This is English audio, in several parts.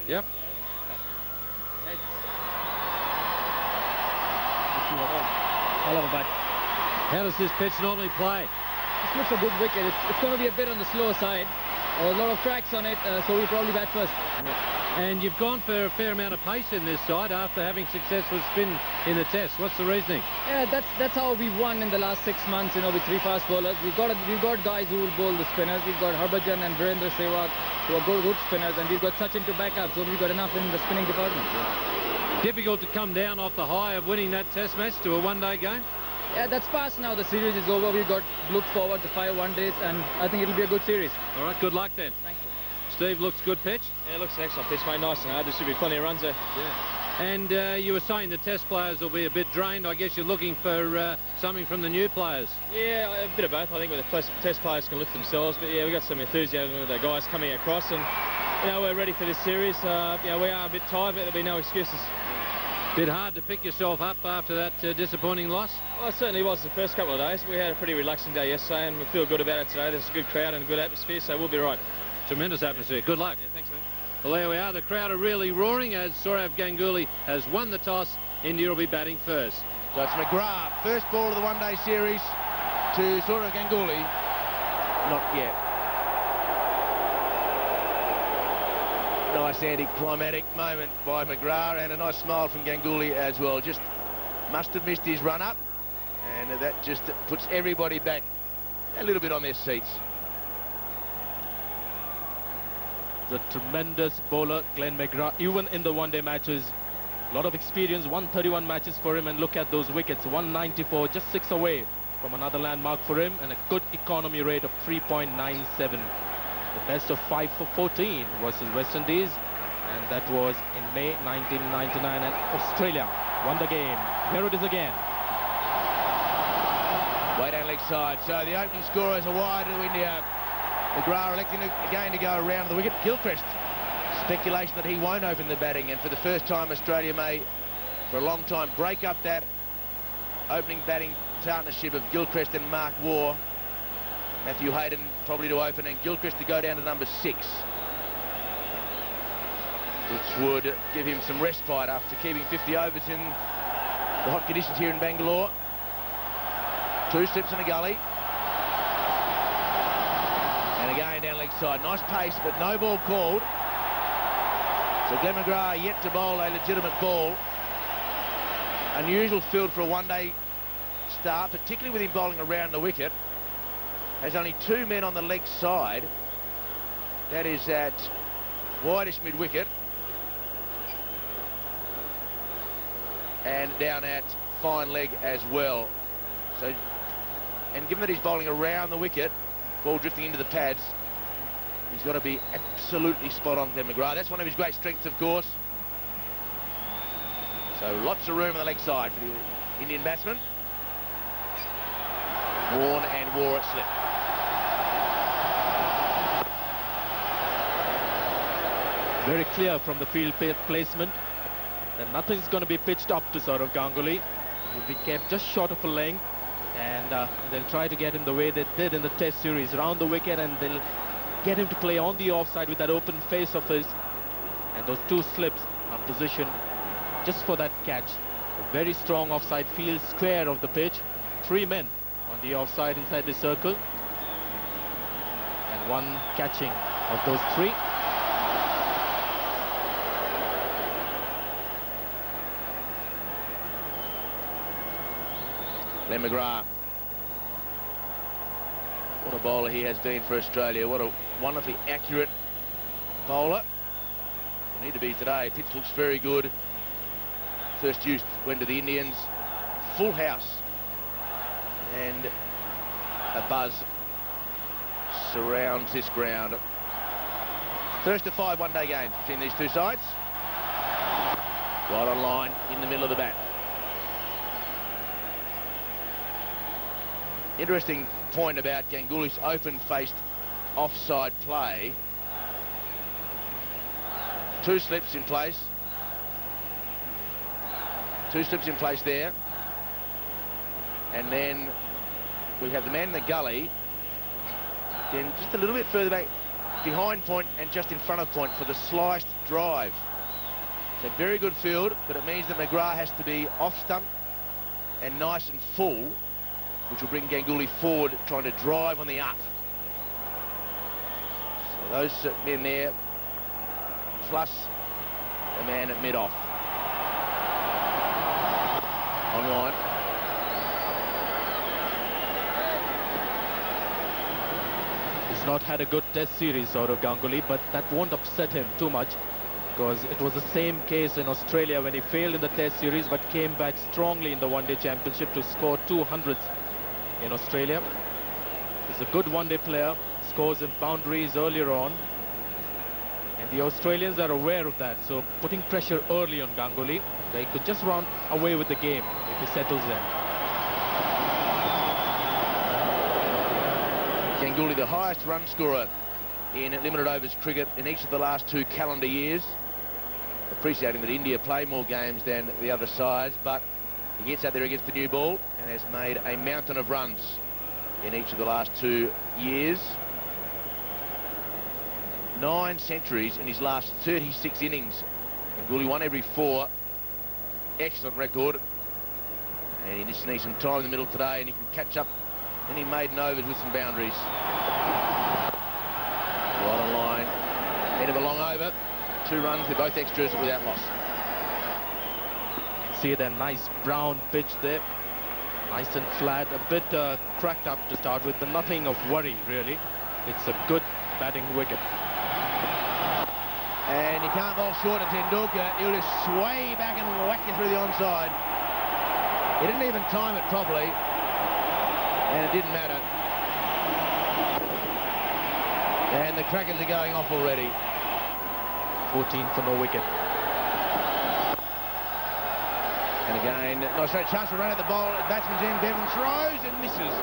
Yep. Hell of a bat. How does this pitch normally play? This looks a good wicket. It's going to be a bit on the slower side. A lot of cracks on it, so we'll probably bat first. And you've gone for a fair amount of pace in this side after having successful spin in the test. What's the reasoning? Yeah, that's how we've won in the last 6 months, you know, with 3 fast bowlers. We've got guys who will bowl the spinners. We've got Harbhajan and Virender Sehwag who are good spinners, and we've got Sachin to back up, so we've got enough in the spinning department. Difficult to come down off the high of winning that test match to a one-day game? Yeah, that's past now. The series is over. We've got looked forward to 5 one-days, and I think it'll be a good series. All right, good luck then. Thank you. Steve, looks good pitch? Yeah, it looks an excellent pitch, mate. Nice and hard. There should be plenty of runs there. Yeah. And you were saying the test players will be a bit drained. I guess you're looking for something from the new players. Yeah, a bit of both. I think with the test players can lift themselves, but yeah, we've got some enthusiasm with the guys coming across, and you know, we're ready for this series. You know, we are a bit tired, but there'll be no excuses. Bit hard to pick yourself up after that disappointing loss? Well, it certainly was the first couple of days. We had a pretty relaxing day yesterday, and we feel good about it today. There's a good crowd and a good atmosphere, so we'll be right. Tremendous atmosphere. Good luck. Yeah, thanks, man. Well, there we are. The crowd are really roaring as Sourav Ganguly has won the toss. India will be batting first. So it's McGrath, first ball of the one-day series to Sourav Ganguly. Not yet. Nice anticlimactic moment by McGrath, and a nice smile from Ganguly as well. Just must have missed his run-up, and that just puts everybody back a little bit on their seats. The tremendous bowler, Glenn McGrath, even in the one-day matches. A lot of experience, 131 matches for him, and look at those wickets, 194, just 6 away from another landmark for him, and a good economy rate of 3.97. The best of 5 for 14 versus West Indies, and that was in May 1999, and Australia won the game. Here it is again. Way down leg side, so the opening scorer is a wide to India. McGrath electing again to go around the wicket. Gilchrist, speculation that he won't open the batting, and for the first time Australia may, for a long time, break up that opening batting partnership of Gilchrist and Mark Waugh. Matthew Hayden probably to open, and Gilchrist to go down to number 6, which would give him some respite after keeping 50 overs in the hot conditions here in Bangalore. 2 slips in a gully. And again down leg side. Nice pace, but no ball called. So Glenn McGrath yet to bowl a legitimate ball. Unusual field for a one-day start, particularly with him bowling around the wicket. Has only 2 men on the leg side. That is at wideish mid-wicket. And down at fine leg as well. So, and given that he's bowling around the wicket, ball drifting into the pads, he's got to be absolutely spot on, Glenn McGrath. That's one of his great strengths, of course. So lots of room on the leg side for the Indian batsman. Warne and Waugh at slip. Very clear from the field placement that nothing's going to be pitched up to Sourav Ganguly. It will be kept just short of a length, and they'll try to get him the way they did in the test series, around the wicket, and they'll get him to play on the offside with that open face of his, and those 2 slips are positioned just for that catch. A very strong offside field square of the pitch, 3 men on the offside inside the circle, and 1 catching of those 3. Glenn McGrath. What a bowler he has been for Australia. What a wonderfully accurate bowler. Need to be today. Pitch looks very good. First use went to the Indians. Full house. And a buzz surrounds this ground. First of 5 one-day games between these 2 sides. Right on line in the middle of the bat. Interesting point about Ganguly's open-faced offside play. 2 slips in place. 2 slips in place there. And then we have the man in the gully. Then just a little bit further back, behind point and just in front of point for the sliced drive. So very good field, but it means that McGrath has to be off stump and nice and full, which will bring Ganguly forward, trying to drive on the up. So those men there, plus the man at mid-off. Online. He's not had a good test series out of Ganguly, but that won't upset him too much, because it was the same case in Australia when he failed in the test series but came back strongly in the one-day championship to score 200s in Australia. He's a good one-day player, scores in boundaries earlier on, and the Australians are aware of that, so putting pressure early on Ganguly, they could just run away with the game if he settles in. Ganguly, the highest run scorer in limited overs cricket in each of the last 2 calendar years. Appreciating that India play more games than the other sides, but he gets out there against the new ball and has made a mountain of runs in each of the last 2 years. 9 centuries in his last 36 innings. Ganguly won every 4. Excellent record. And he just needs some time in the middle today, and he can catch up any maiden overs with some boundaries. Right on line. End of a long over. 2 runs, they're both extras without loss. See the nice brown pitch there. Nice and flat, a bit cracked up to start with, but nothing of worry really. It's a good batting wicket. And he can't bowl short of Tendulkar. He'll just sway back and whack you through the onside. He didn't even time it properly, and it didn't matter. And the crackers are going off already. 14 for no wicket. And again, no straight chance to run at the bowl at batsman's end. Bevan throws and misses.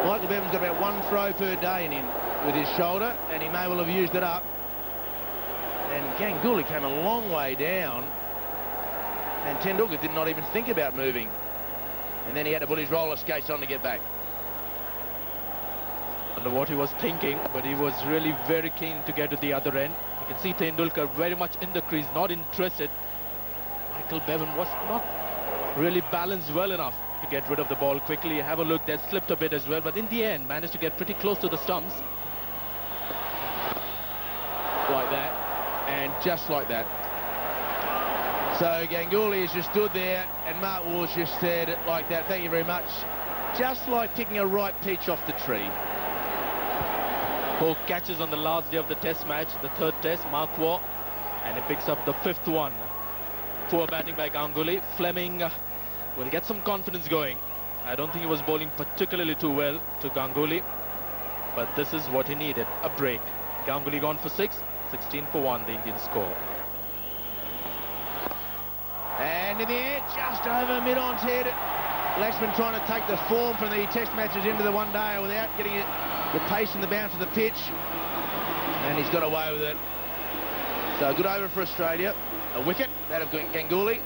Michael Bevan's got about 1 throw per day in him with his shoulder, and he may well have used it up. And Ganguly came a long way down, and Tendulkar did not even think about moving. And then he had to put his roller skates on to get back. I don't know what he was thinking, but he was really very keen to get to the other end. You can see Tendulkar very much in the crease, not interested. Michael Bevan was not really balanced well enough to get rid of the ball quickly. Have a look, that slipped a bit as well, but in the end managed to get pretty close to the stumps. Like that, and just like that. So Ganguly has just stood there, and Mark Walsh just said like that, thank you very much. Just like picking a ripe peach off the tree. 4 catches on the last day of the test match, the 3rd test, Mark Waugh, and he picks up the 5th one. Poor batting by Ganguly. Fleming will get some confidence going. I don't think he was bowling particularly too well to Ganguly, but this is what he needed, a break. Ganguly gone for 6, 16 for 1, the Indian score. And in the air, just over mid-on's head. Laxman trying to take the form from the test matches into the one day without getting it, the pace and the bounce of the pitch. And he's got away with it. So a good over for Australia. A wicket, that of Ganguly.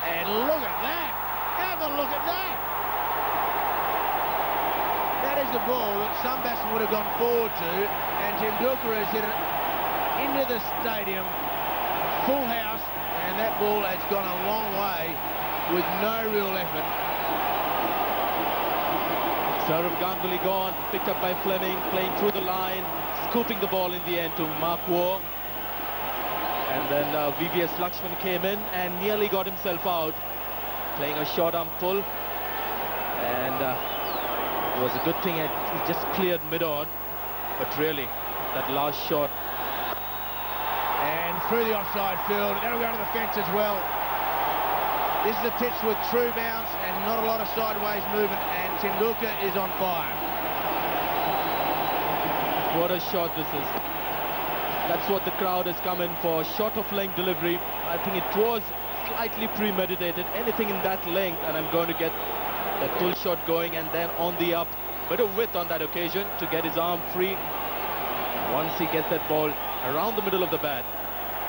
And look at that! Have a look at that! That is the ball that some batsmen would have gone forward to, and Tendulkar has hit it into the stadium, full house, and that ball has gone a long way with no real effort. Saurav Ganguly gone, picked up by Fleming, playing through the line, scooping the ball in the end to Mark Waugh. And then VVS Laxman came in and nearly got himself out, playing a short arm pull. And it was a good thing he just cleared mid-on, but really, that last shot. And through the offside field, that'll go to the fence as well. This is a pitch with true bounce and not a lot of sideways movement, and Tendulkar is on fire. What a shot this is. That's what the crowd has come in for, short of length delivery. I think it was slightly premeditated, anything in that length, and I'm going to get that pull shot going, and then on the up, bit of width on that occasion to get his arm free. Once he gets that ball around the middle of the bat,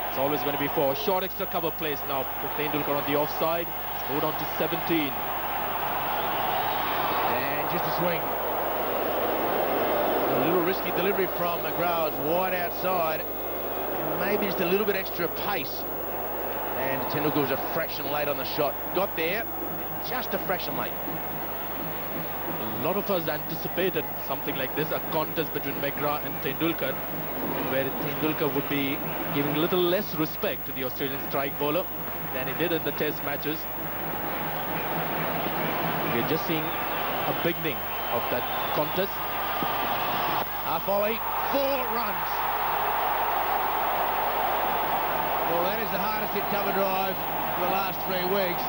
it's always going to be for short extra cover plays now with Tendulkar on the offside. It's moved on to 17. And just a swing. A little risky delivery from McGrath, wide outside. And maybe just a little bit extra pace. And Tendulkar was a fraction late on the shot. Got there, just a fraction late. A lot of us anticipated something like this, a contest between McGrath and Tendulkar, where Tendulkar would be giving a little less respect to the Australian strike bowler than he did in the test matches. We're just seeing a beginning of that contest. Half volley, 4 runs. Well, that is the hardest hit cover drive for the last 3 weeks.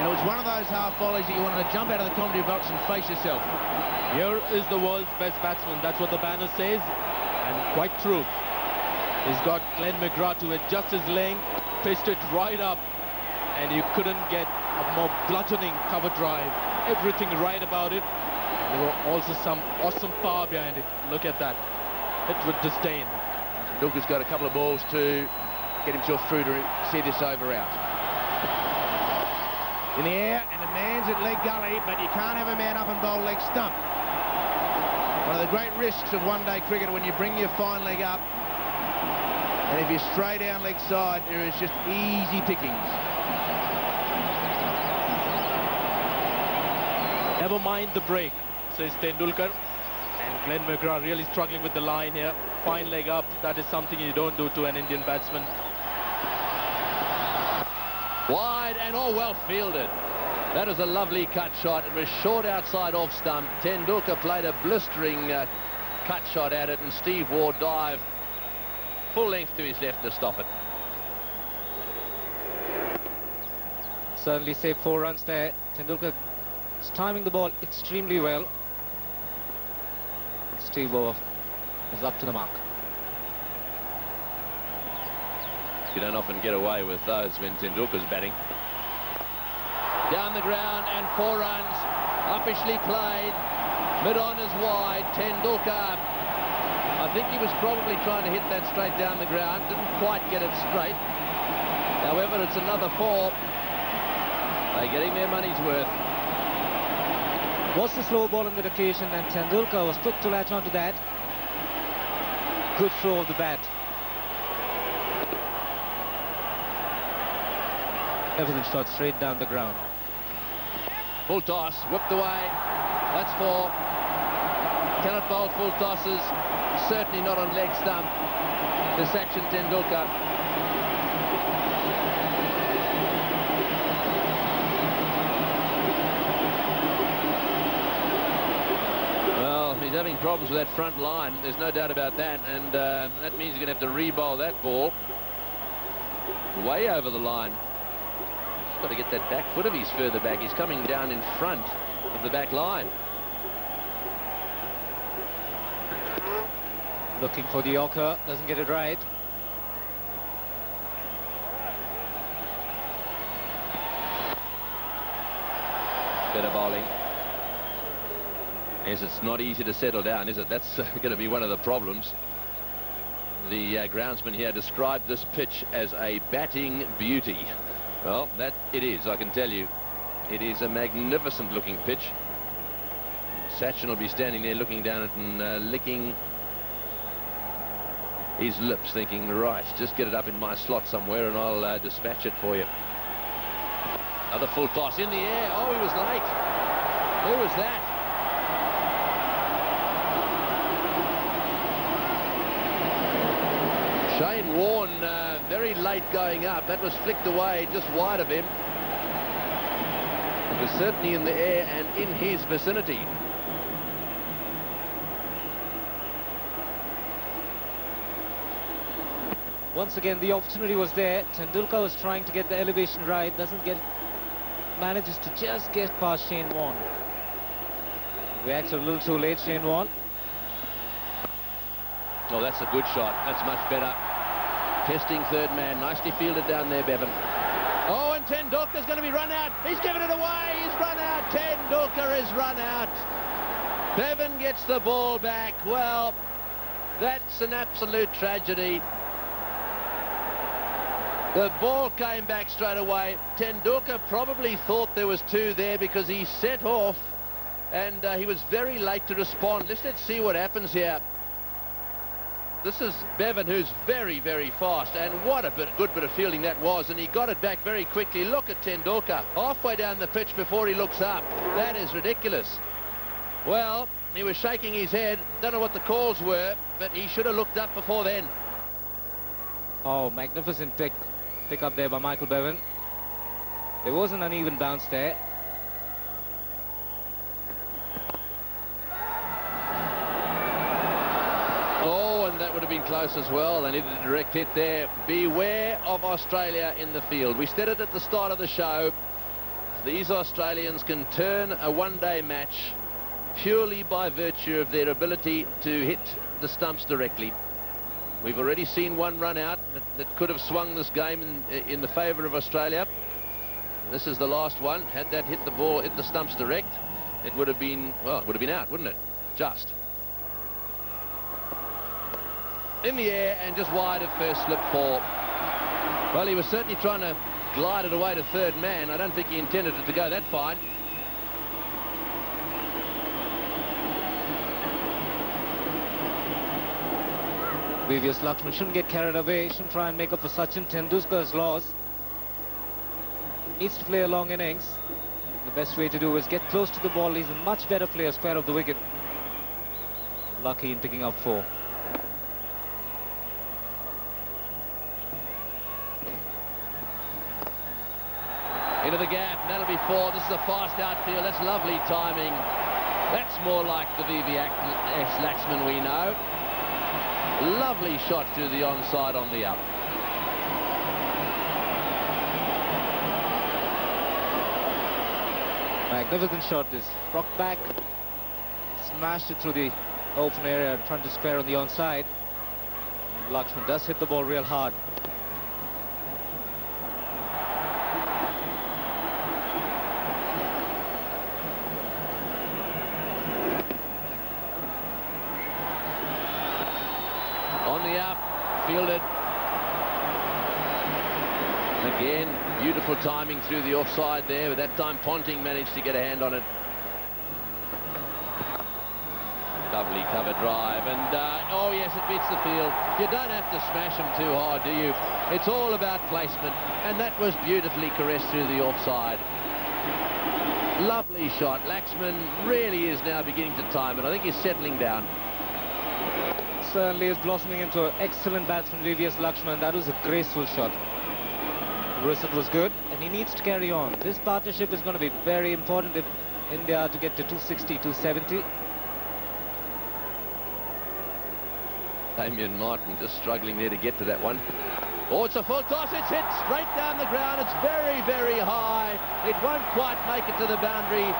And it was one of those half volleys that you wanted to jump out of the commentary box and face yourself. Here is the world's best batsman. That's what the banner says. And quite true. He's got Glenn McGrath to adjust his length, pitched it right up, and you couldn't get a more bludgeoning cover drive. Everything right about it. There were also some awesome power behind it. Look at that. Hit with disdain. Tendulkar's got a couple of balls to get himself through to see this over out. In the air, and a man's at leg gully, but you can't have a man up and bowl leg stump. One of the great risks of one-day cricket when you bring your fine leg up, and if you stray down leg side, there is just easy pickings. Never mind the break, says Tendulkar. And Glenn McGrath really struggling with the line here. Fine leg up, that is something you don't do to an Indian batsman. Wide and all well fielded. That is a lovely cut shot. It was short outside off stump. Tendulkar played a blistering cut shot at it, and Steve Waugh dived full length to his left to stop it. Certainly saved 4 runs there. Tendulkar is timing the ball extremely well. Steve Waugh is up to the mark. You don't often get away with those when Tendulkar's batting. Down the ground and 4 runs. Uppishly played. Mid-on is wide. Tendulkar, I think he was probably trying to hit that straight down the ground. Didn't quite get it straight. However, it's another 4. They're getting their money's worth. Was the slow ball on that occasion, and Tendulkar was quick to latch onto that. Good throw of the bat. Everything shot straight down the ground. Full toss, whipped away. That's 4. Cannot bowl full tosses. Certainly not on leg stump to Sachin Tendulkar. Well, he's having problems with that front line. There's no doubt about that. And that means you're going to have to re-bowl that ball way over the line. Got to get that back foot of his further back. He's coming down in front of the back line. Looking for the Yorker, doesn't get it right. Better bowling. Yes, it's not easy to settle down, is it? That's going to be one of the problems. The groundsman here described this pitch as a batting beauty. Well, that it is, I can tell you. It is a magnificent looking pitch. Sachin will be standing there looking down at it and licking his lips, thinking, right, just get it up in my slot somewhere and I'll dispatch it for you. Another full toss in the air. Oh, he was late. Who was that? Shane Warne, very late going up. That was flicked away just wide of him. It was certainly in the air and in his vicinity. Once again, the opportunity was there. Tendulkar was trying to get the elevation right, manages to just get past Shane Warne. Reacts a little too late, Shane Warne. Oh, that's a good shot. That's much better. Testing third man. Nicely fielded down there, Bevan. Oh, and Tendulkar's going to be run out. He's given it away. He's run out. Tendulkar is run out. Bevan gets the ball back. Well, that's an absolute tragedy. The ball came back straight away. Tendulkar probably thought there was 2 there because he set off and he was very late to respond. Let's see what happens here. This is Bevan, who's very, very fast, and what a good bit of fielding that was, and he got it back very quickly. Look at Tendulkar, halfway down the pitch before he looks up. That is ridiculous. Well, he was shaking his head. Don't know what the calls were, but he should have looked up before then. Oh, magnificent pick up there by Michael Bevan. There was an uneven bounce there. Oh, and that would have been close as well. They needed a direct hit there. Beware of Australia in the field. We said it at the start of the show. These Australians can turn a one-day match purely by virtue of their ability to hit the stumps directly. We've already seen one run out that could have swung this game in the favour of Australia. This is the last one. Had that hit the ball, hit the stumps direct, it would have been, well, it would have been out, wouldn't it? Just. In the air and just wide of first slip four. Well, he was certainly trying to glide it away to third man. I don't think he intended it to go that fine. VVS Laxman shouldn't get carried away, shouldn't try and make up for Sachin Tendulkar's loss. Needs to play a long innings. The best way to do is get close to the ball. He's a much better player square of the wicket. Lucky in picking up 4. Into the gap, that'll be 4. This is a fast outfield. That's lovely timing. That's more like the VVS Laxman we know. Lovely shot through the onside on the up. Magnificent shot this. Rocked back, smashed it through the open area, trying to square on the onside. Laxman does hit the ball real hard. On the up, fielded. Again, beautiful timing through the offside there, but that time Ponting managed to get a hand on it. Lovely cover drive, and oh yes, it beats the field. You don't have to smash them too hard, do you? It's all about placement, and that was beautifully caressed through the offside. Lovely shot. Laxman really is now beginning to time it. I think he's settling down. Certainly is blossoming into an excellent batsman, VVS Laxman. That was a graceful shot. The result was good, and he needs to carry on. This partnership is going to be very important if India are to get to 260, 270. Damien Martin just struggling there to get to that one. Oh, it's a full toss. It's hit straight down the ground. It's very, very high. It won't quite make it to the boundary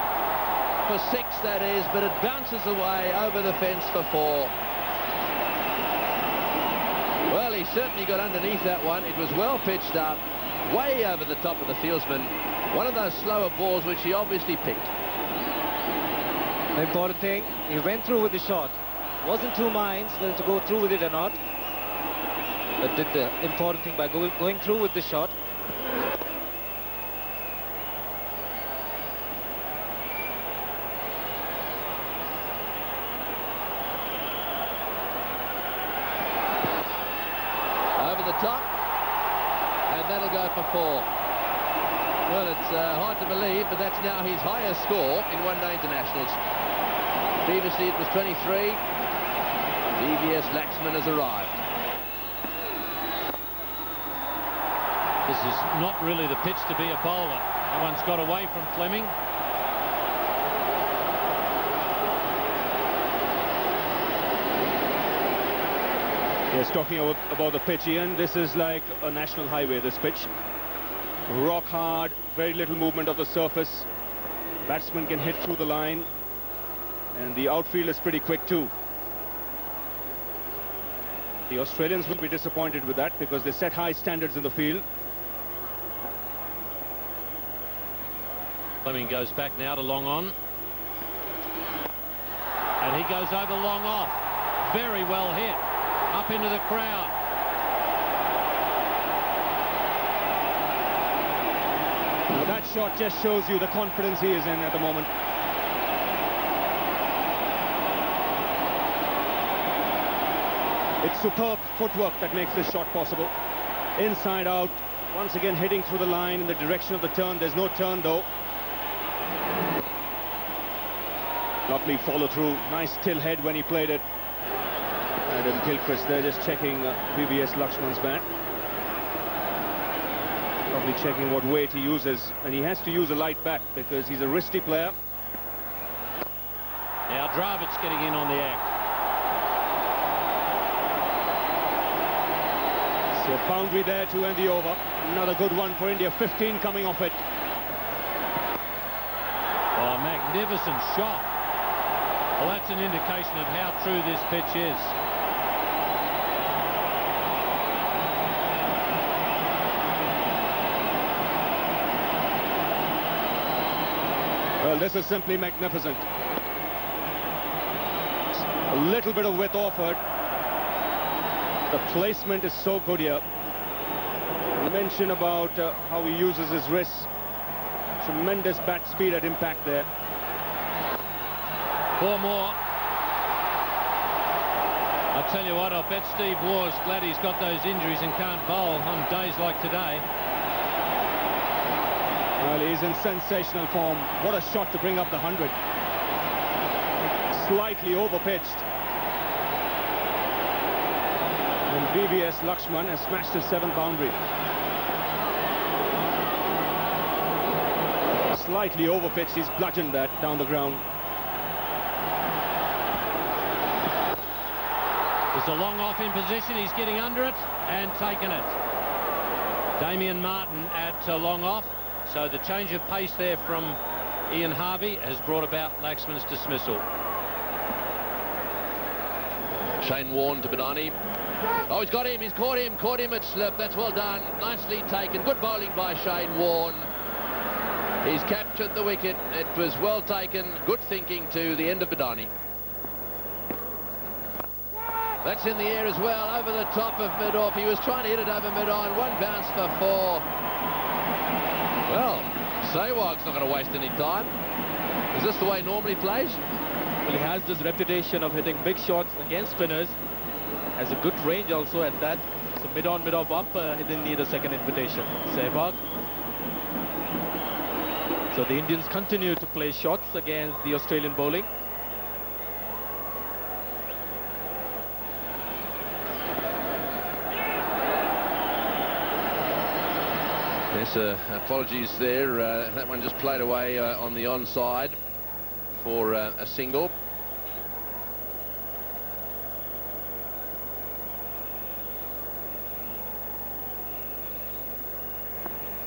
for 6, that is, but it bounces away over the fence for 4. Well, he certainly got underneath that one. It was well pitched up, way over the top of the fieldsman. One of those slower balls which he obviously picked. The important thing, he went through with the shot. Wasn't 2 minds whether to go through with it or not, but did the important thing by going through with the shot. Top, and that'll go for 4. Well, it's hard to believe, but that's now his highest score in one-day internationals. Previously it was 23. VVS Laxman has arrived. This is not really the pitch to be a bowler. No one's got away from Fleming. Yes, talking about the pitch, Ian, this is like a national highway, this pitch. Rock hard, very little movement of the surface. Batsman can hit through the line, and the outfield is pretty quick too. The Australians will be disappointed with that because they set high standards in the field. Fleming goes back now to long on. And he goes over long off. Very well hit. Up into the crowd. Now that shot just shows you the confidence he is in at the moment. It's superb footwork that makes this shot possible. Inside out, once again hitting through the line in the direction of the turn. There's no turn though. Lovely follow through, nice still head when he played it. Adam Gilchrist there just checking VVS Laxman's bat. Probably checking what weight he uses, and he has to use a light bat because he's a wristy player. Now Dravid's getting in on the act. So boundary there to end the over. Another good one for India, 15 coming off it. Oh, magnificent shot. Well, that's an indication of how true this pitch is. Well, this is simply magnificent. A little bit of width offered. The placement is so good here. You mentioned about how he uses his wrists. Tremendous bat speed at impact there. 4 more. I tell you what, I bet Steve Waugh's glad he's got those injuries and can't bowl on days like today. Well, he's in sensational form. What a shot to bring up the 100. Slightly over-pitched. And VVS Laxman has smashed his 7th boundary. Slightly over-pitched, he's bludgeoned that down the ground. There's a long off in position, he's getting under it and taken it. Damien Martin at long off. So the change of pace there from Ian Harvey has brought about Laxman's dismissal. Shane Warne to Badani. Oh, he's got him, he's caught him at slip. That's well done, nicely taken. Good bowling by Shane Warne. He's captured the wicket. It was well taken, good thinking to the end of Badani. That's in the air as well, over the top of mid-off. He was trying to hit it over mid-on. 1 bounce for 4. Well, Sehwag's not going to waste any time. Is this the way he normally plays? Well, he has this reputation of hitting big shots against spinners. Has a good range also at that. So mid-on, mid-off up, he didn't need a second invitation. Sehwag. So the Indians continue to play shots against the Australian bowling. Yes, apologies there. That one just played away on the onside for a single.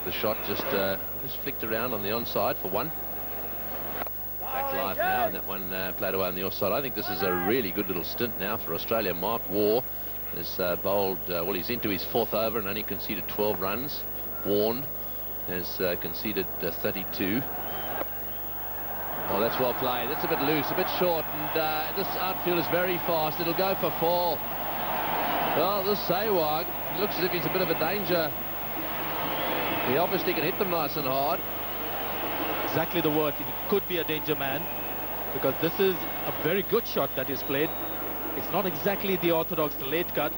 The shot just flicked around on the onside for 1. Back live now, and that one played away on the offside. I think this is a really good little stint now for Australia. Mark Waugh has bowled, well, he's into his 4th over and only conceded 12 runs. Warne has conceded 32. Oh, that's well played. That's a bit loose, a bit short, and this outfield is very fast. It'll go for 4. Well, this Sehwag looks as if he's a bit of a danger. He obviously can hit them nice and hard. Exactly the word. He could be a danger man, because this is a very good shot that he's played. It's not exactly the orthodox, the late cut.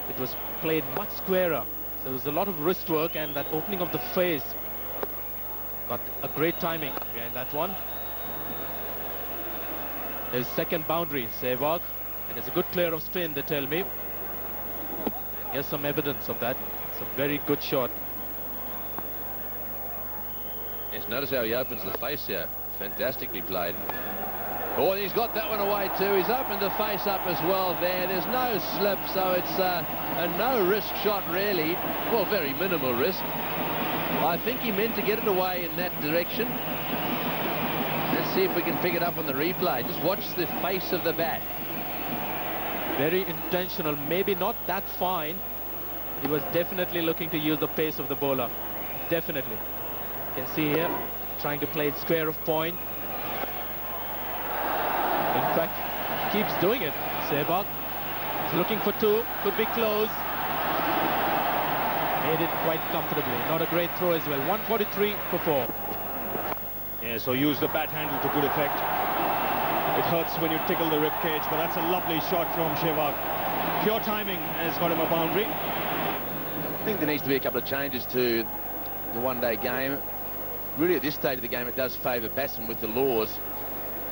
It was played much squarer. So there was a lot of wrist work, and that opening of the face got a great timing. Again, that one. His 2nd boundary, Sehwag, and it's a good clear of spin, they tell me. Here's some evidence of that. It's a very good shot. Yes, notice how he opens the face here. Fantastically played. Oh, he's got that one away too. He's opened the face up as well there. There's no slip, so it's a no-risk shot, really. Well, very minimal risk. I think he meant to get it away in that direction. Let's see if we can pick it up on the replay. Just watch the face of the bat. Very intentional, maybe not that fine. He was definitely looking to use the pace of the bowler. Definitely. You can see here, trying to play it square of point. In fact, keeps doing it. Sehwag is looking for 2, could be close. Made it quite comfortably. Not a great throw as well. 143 for 4. Yeah, so use the bat handle to good effect. It hurts when you tickle the rib cage, but that's a lovely shot from Sehwag. Pure timing has got him a boundary. I think there needs to be a couple of changes to the one-day game. Really, at this stage of the game, it does favour batsmen with the laws,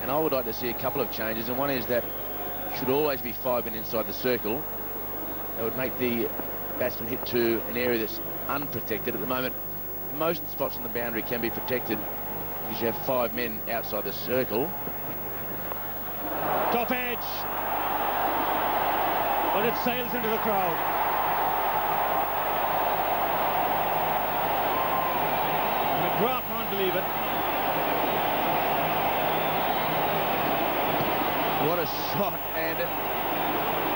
and I would like to see a couple of changes. And one is that it should always be 5 men inside the circle. That would make the batsman hit to an area that's unprotected. At the moment, most spots on the boundary can be protected because you have 5 men outside the circle. Top edge. But it sails into the crowd. McGrath can't believe it. What a shot, and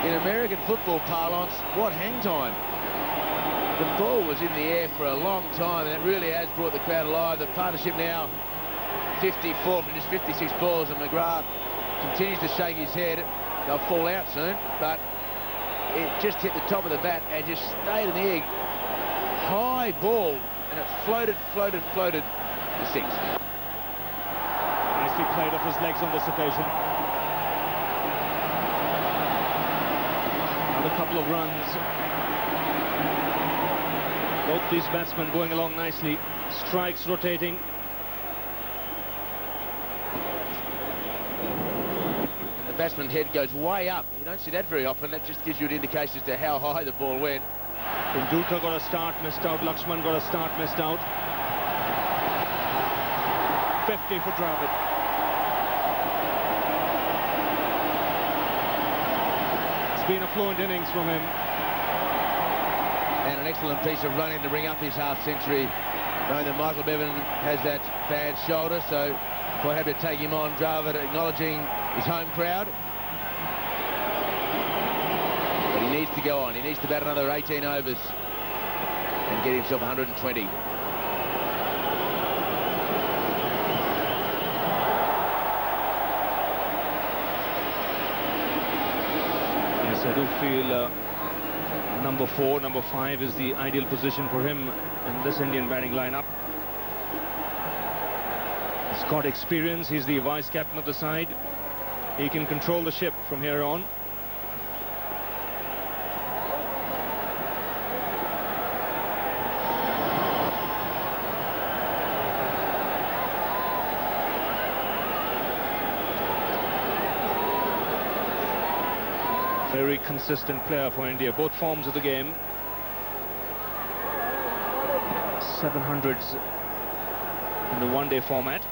in American football parlance, what hang time. The ball was in the air for a long time, and it really has brought the crowd alive. The partnership now 54 from just 56 balls, and McGrath continues to shake his head. They'll fall out soon, but it just hit the top of the bat and just stayed in the air. High ball, and it floated to 6. Nicely played off his legs on this occasion. Another couple of runs. Both these batsmen going along nicely. Strikes rotating. The batsman's head goes way up. You don't see that very often. That just gives you an indication as to how high the ball went. Tendulkar got a start, missed out. Laxman got a start, missed out. 50 for Dravid. It's been a fluent innings from him. And an excellent piece of running to bring up his half-century. Knowing that Michael Bevan has that bad shoulder, so quite happy to take him on. Dravid acknowledging his home crowd. But he needs to go on. He needs to bat another 18 overs and get himself 120. Yes, I do feel number 4, number 5 is the ideal position for him in this Indian batting lineup. He's got experience. He's the vice captain of the side. He can control the ship from here on. Very consistent player for India, both forms of the game. 700s in the one-day format.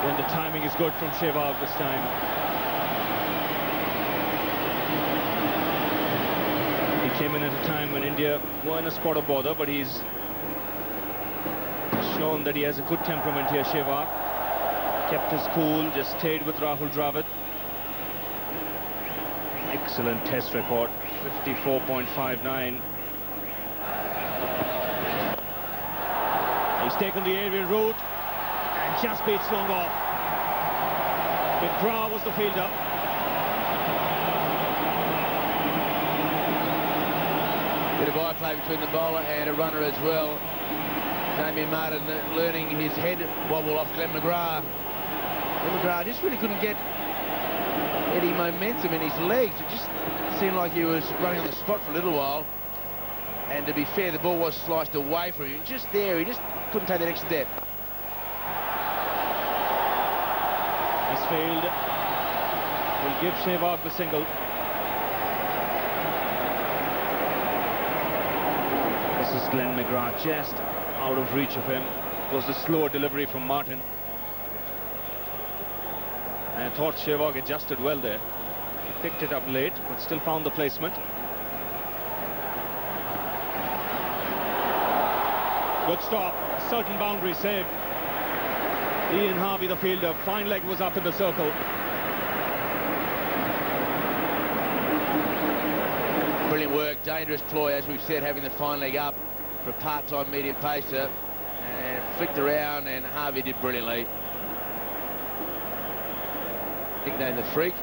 And the timing is good from Sehwag this time. He came in at a time when India were in a spot of bother, but he's shown that he has a good temperament here, Sehwag. Kept his cool, just stayed with Rahul Dravid. Excellent test record, 54.59. He's taken the aerial route and just beats long off. McGrath was the fielder. Bit of eye play between the bowler and a runner as well. Damien Martin learning his head wobble off Glenn McGrath. Glenn McGrath just really couldn't get any momentum in his legs. It just seemed like he was running on the spot for a little while. And to be fair, the ball was sliced away from him. Just there, he just couldn't take the next step. This field will give Sehwag the single. This is Glenn McGrath, just out of reach of him. It was a slower delivery from Martin. And I thought Sehwag adjusted well there. He picked it up late, but still found the placement. Good stop, certain boundary save. Ian Harvey, the fielder, fine leg was up in the circle. Brilliant work, dangerous ploy, as we've said, having the fine leg up for a part-time medium pacer, and flicked around, and Harvey did brilliantly. Nicknamed the Freak.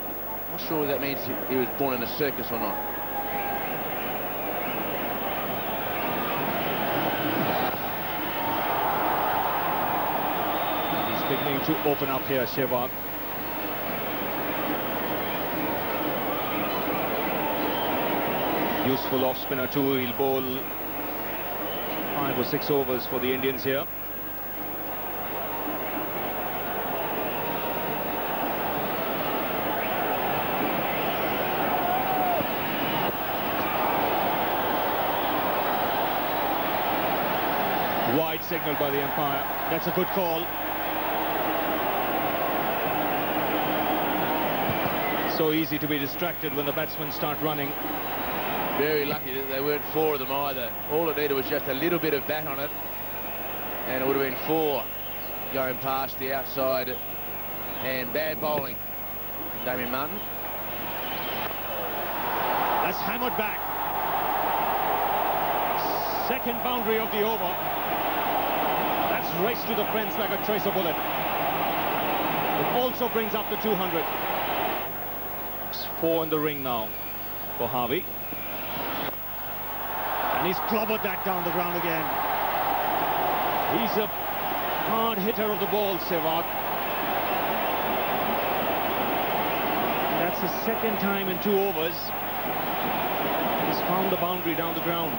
Not sure whether that means he was born in a circus or not. beginning to open up here, Sehwag. Useful off-spinner too. He'll bowl 5 or 6 overs for the Indians here. Wide signal by the umpire. That's a good call. So easy to be distracted when the batsmen start running. Very lucky that they weren't 4 of them either. All it needed was just a little bit of bat on it, and it would have been 4 going past the outside. And bad bowling from Damien Martin. That's hammered back. Second boundary of the over. That's raced to the fence like a tracer bullet. It also brings up the 200. It's 4 in the ring now for Harvey. And he's clobbered that down the ground again. He's a hard hitter of the ball, Sehwag. That's the second time in 2 overs he's found the boundary down the ground.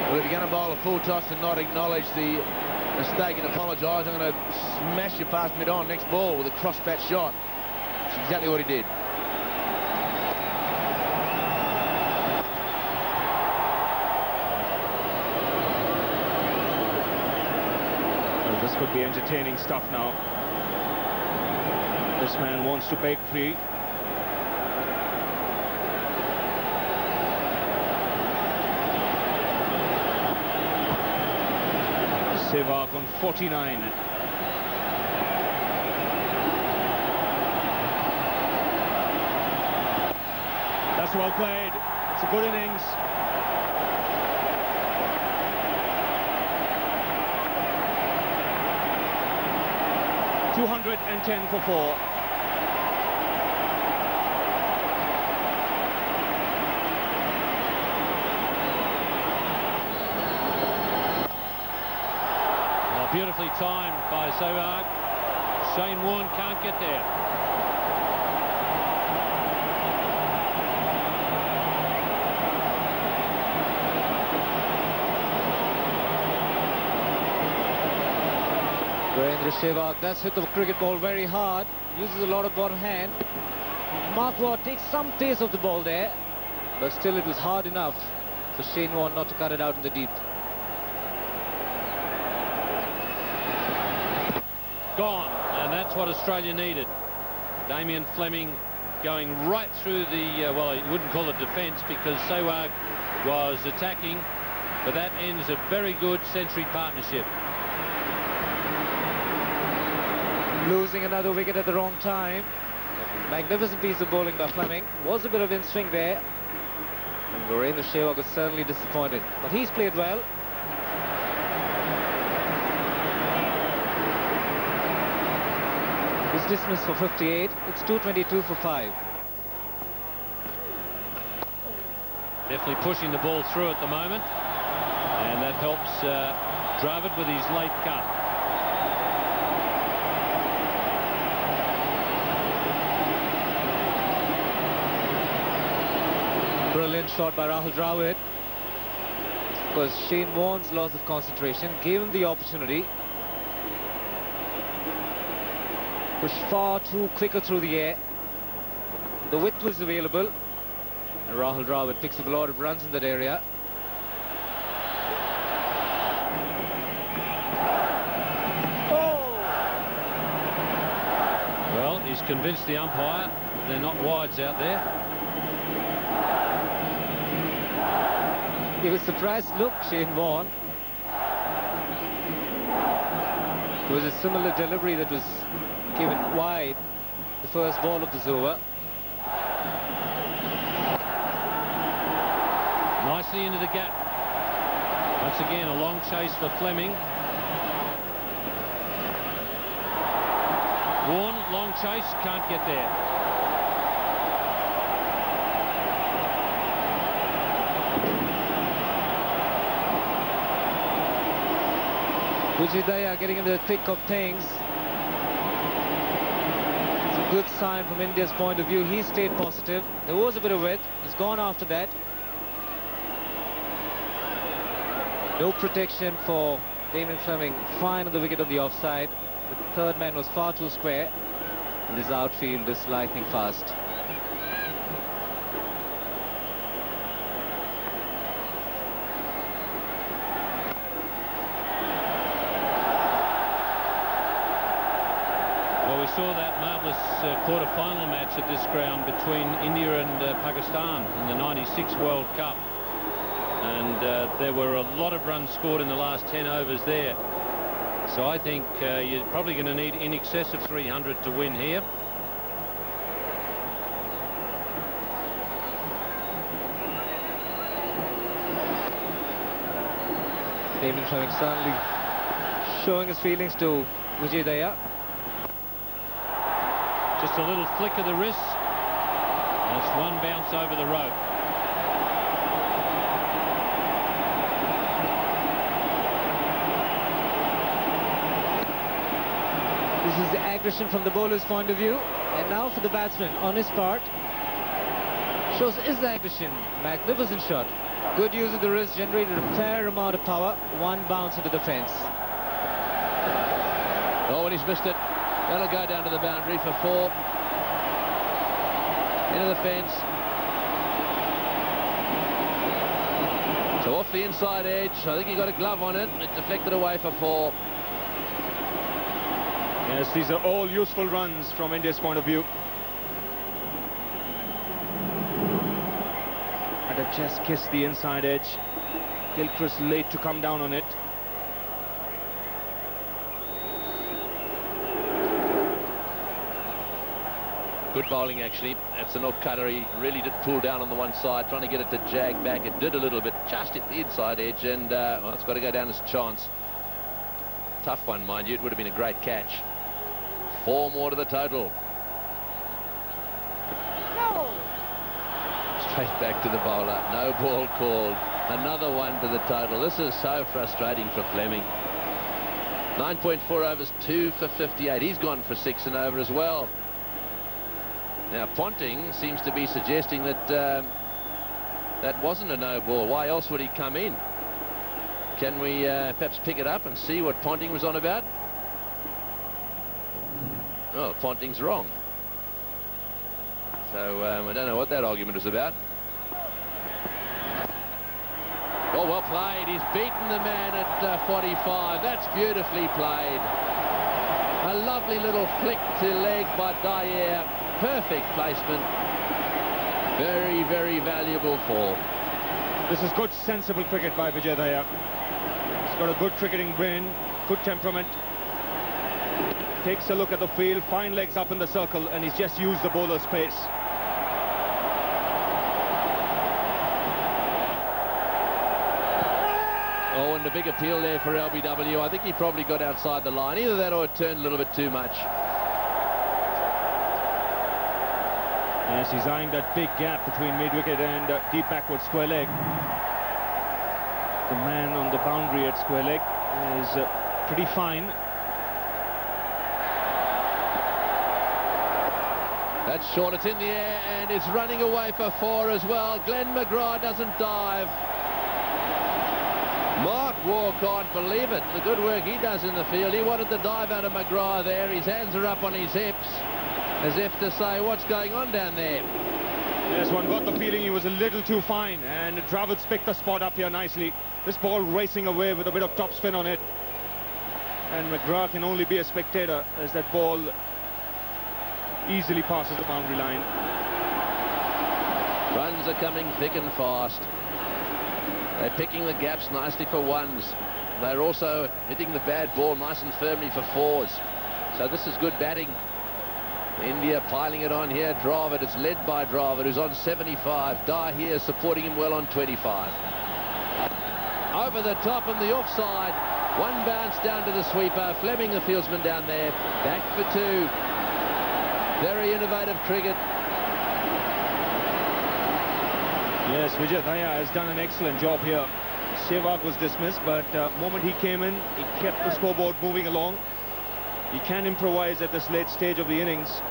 Well, if you're going to bowl a full toss and not acknowledge the mistake and apologise, I'm going to smash you past mid-on next ball with a cross-bat shot. That's exactly what he did. Well, this could be entertaining stuff now. This man wants to break free. Sehwag on 49. That's well played. It's a good innings. $210 for 4. Beautifully timed by Sehwag. Shane Warne can't get there. Virender Sehwag does hit the cricket ball very hard, uses a lot of bottom hand. Mark Watt takes some pace of the ball there, but still it was hard enough for Shane Warne not to cut it out in the deep. Gone, and that's what Australia needed. Damien Fleming going right through the, well, you wouldn't call it defence because Sehwag was attacking, but that ends a very good century partnership. Losing another wicket at the wrong time. Magnificent piece of bowling by Fleming. Was a bit of in swing there. And Virender Sehwag was certainly disappointed, but he's played well. He's dismissed for 58. It's 222 for 5. Definitely pushing the ball through at the moment, and that helps Dravid with his late cut. Brilliant shot by Rahul Dravid. Because Shane Warne's loss of concentration gave him the opportunity. Pushed far too quicker through the air. The width was available. And Rahul Dravid picks up a lot of runs in that area. Oh! Well, he's convinced the umpire they're not wides out there. He was surprised look, Shane Warne. It was a similar delivery that was given wide the first ball of this over. Nicely into the gap. Once again, a long chase for Fleming. Warne, long chase, can't get there. Vijay getting into the thick of things. a good sign from India's point of view. He stayed positive. There was a bit of width. He's gone after that. No protection for Damien Fleming. Fine on the wicket on the offside. The third man was far too square. And this outfield is lightning fast. Well, we saw that marvellous quarter-final match at this ground between India and Pakistan in the '96 World Cup. And there were a lot of runs scored in the last 10 overs there. So I think you're probably going to need in excess of 300 to win here. Damien Fleming certainly showing his feelings to Vijay Daya. Just a little flick of the wrist. And it's one bounce over the rope. This is the aggression from the bowler's point of view. And now for the batsman on his part. Shows his aggression. Magnificent shot. Good use of the wrist, generated a fair amount of power. One bounce into the fence. Oh, and he's missed it. That'll go down to the boundary for 4. Into the fence. So off the inside edge. I think he got a glove on it. It deflected away for 4. Yes, these are all useful runs from India's point of view. And have just kissed the inside edge. Gilchrist late to come down on it. Good bowling, actually. That's an off-cutter. He really did pull down on the one side, trying to get it to jag back. It did a little bit, just hit the inside edge, and well, it's got to go down as a chance. Tough one, mind you. It would have been a great catch. 4 more to the total. No. Straight back to the bowler. No ball called. Another one to the total. This is so frustrating for Fleming. 9.4 overs, 2 for 58. He's gone for 6 and over as well. Now Ponting seems to be suggesting that that wasn't a no ball. Why else would he come in? Can we perhaps pick it up and see what Ponting was on about? Oh, Ponting's wrong. So I don't know what that argument is about. Oh, well played. He's beaten the man at 45. That's beautifully played. A lovely little flick to leg by Dyer. Perfect placement. Very, very valuable 4. This is good, sensible cricket by Vijay Daya. He's got a good cricketing brain, good temperament. Takes a look at the field, fine legs up in the circle, and he's just used the bowler's pace. Oh, and a big appeal there for LBW. I think he probably got outside the line. Either that or it turned a little bit too much. Yes, he's eyeing that big gap between mid-wicket and deep backward square leg. The man on the boundary at square leg is pretty fine. That's short, it's in the air, and it's running away for 4 as well. Glenn McGrath doesn't dive. Mark Waugh can't believe it. The good work he does in the field. He wanted the dive out of McGrath there. His hands are up on his hips, as if to say, what's going on down there? Yes, one got the feeling he was a little too fine, and Dravid's picked the spot up here nicely. This ball racing away with a bit of topspin on it. And McGrath can only be a spectator as that ball easily passes the boundary line. Runs are coming thick and fast. They're picking the gaps nicely for 1s. They're also hitting the bad ball nice and firmly for 4s. So this is good batting. India piling it on here. Dravid, it's led by Dravid, who's on 75. Dyer here supporting him well on 25. Over the top and the offside. One bounce down to the sweeper. Fleming, the fieldsman down there. Back for 2. Very innovative cricket. Yes, Vijay Daya has done an excellent job here. Sehwag was dismissed, but the moment he came in, he kept the scoreboard moving along. He can improvise at this late stage of the innings.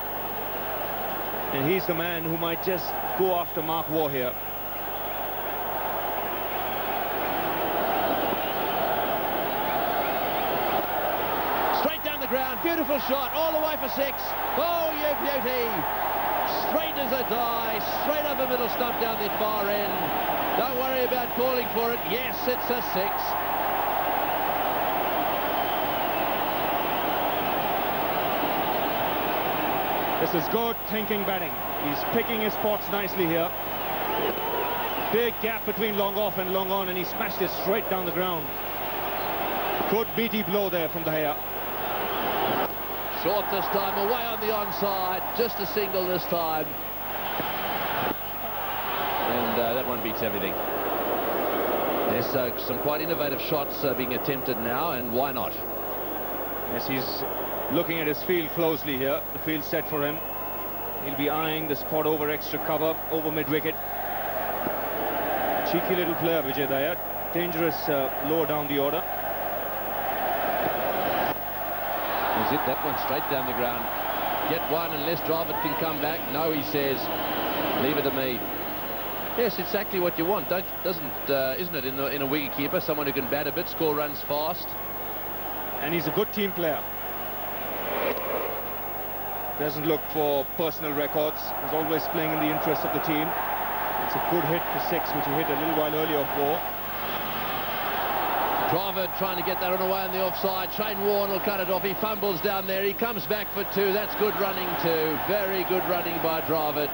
And he's the man who might just go after Mark Waugh here. Straight down the ground, beautiful shot, all the way for 6. Oh, you beauty! Straight as a die, straight up the middle stump down the far end. Don't worry about calling for it. Yes, it's a 6. This is good thinking batting. He's picking his spots nicely here. Big gap between long off and long on, and he smashed it straight down the ground. Good beaty blow there from the hair. Short this time, away on the onside, just a single this time. And that one beats everything. There's some quite innovative shots being attempted now, and why not? Yes, he's looking at his field closely here. The field set for him. He'll be eyeing the spot over extra cover, over mid-wicket. Cheeky little player, Vijay Dayat. Dangerous lower down the order. He's hit that one straight down the ground. Get one unless Dravid can come back. No, he says. Leave it to me. Yes, exactly what you want. Isn't it, in a wicketkeeper? Someone who can bat a bit, score runs fast. And he's a good team player. Doesn't look for personal records. He's always playing in the interest of the team. It's a good hit for 6, which he hit a little while earlier off Waugh. Dravid trying to get that one away on the offside. Shane Warne will cut it off. He fumbles down there. He comes back for 2. That's good running too. Very good running by Dravid.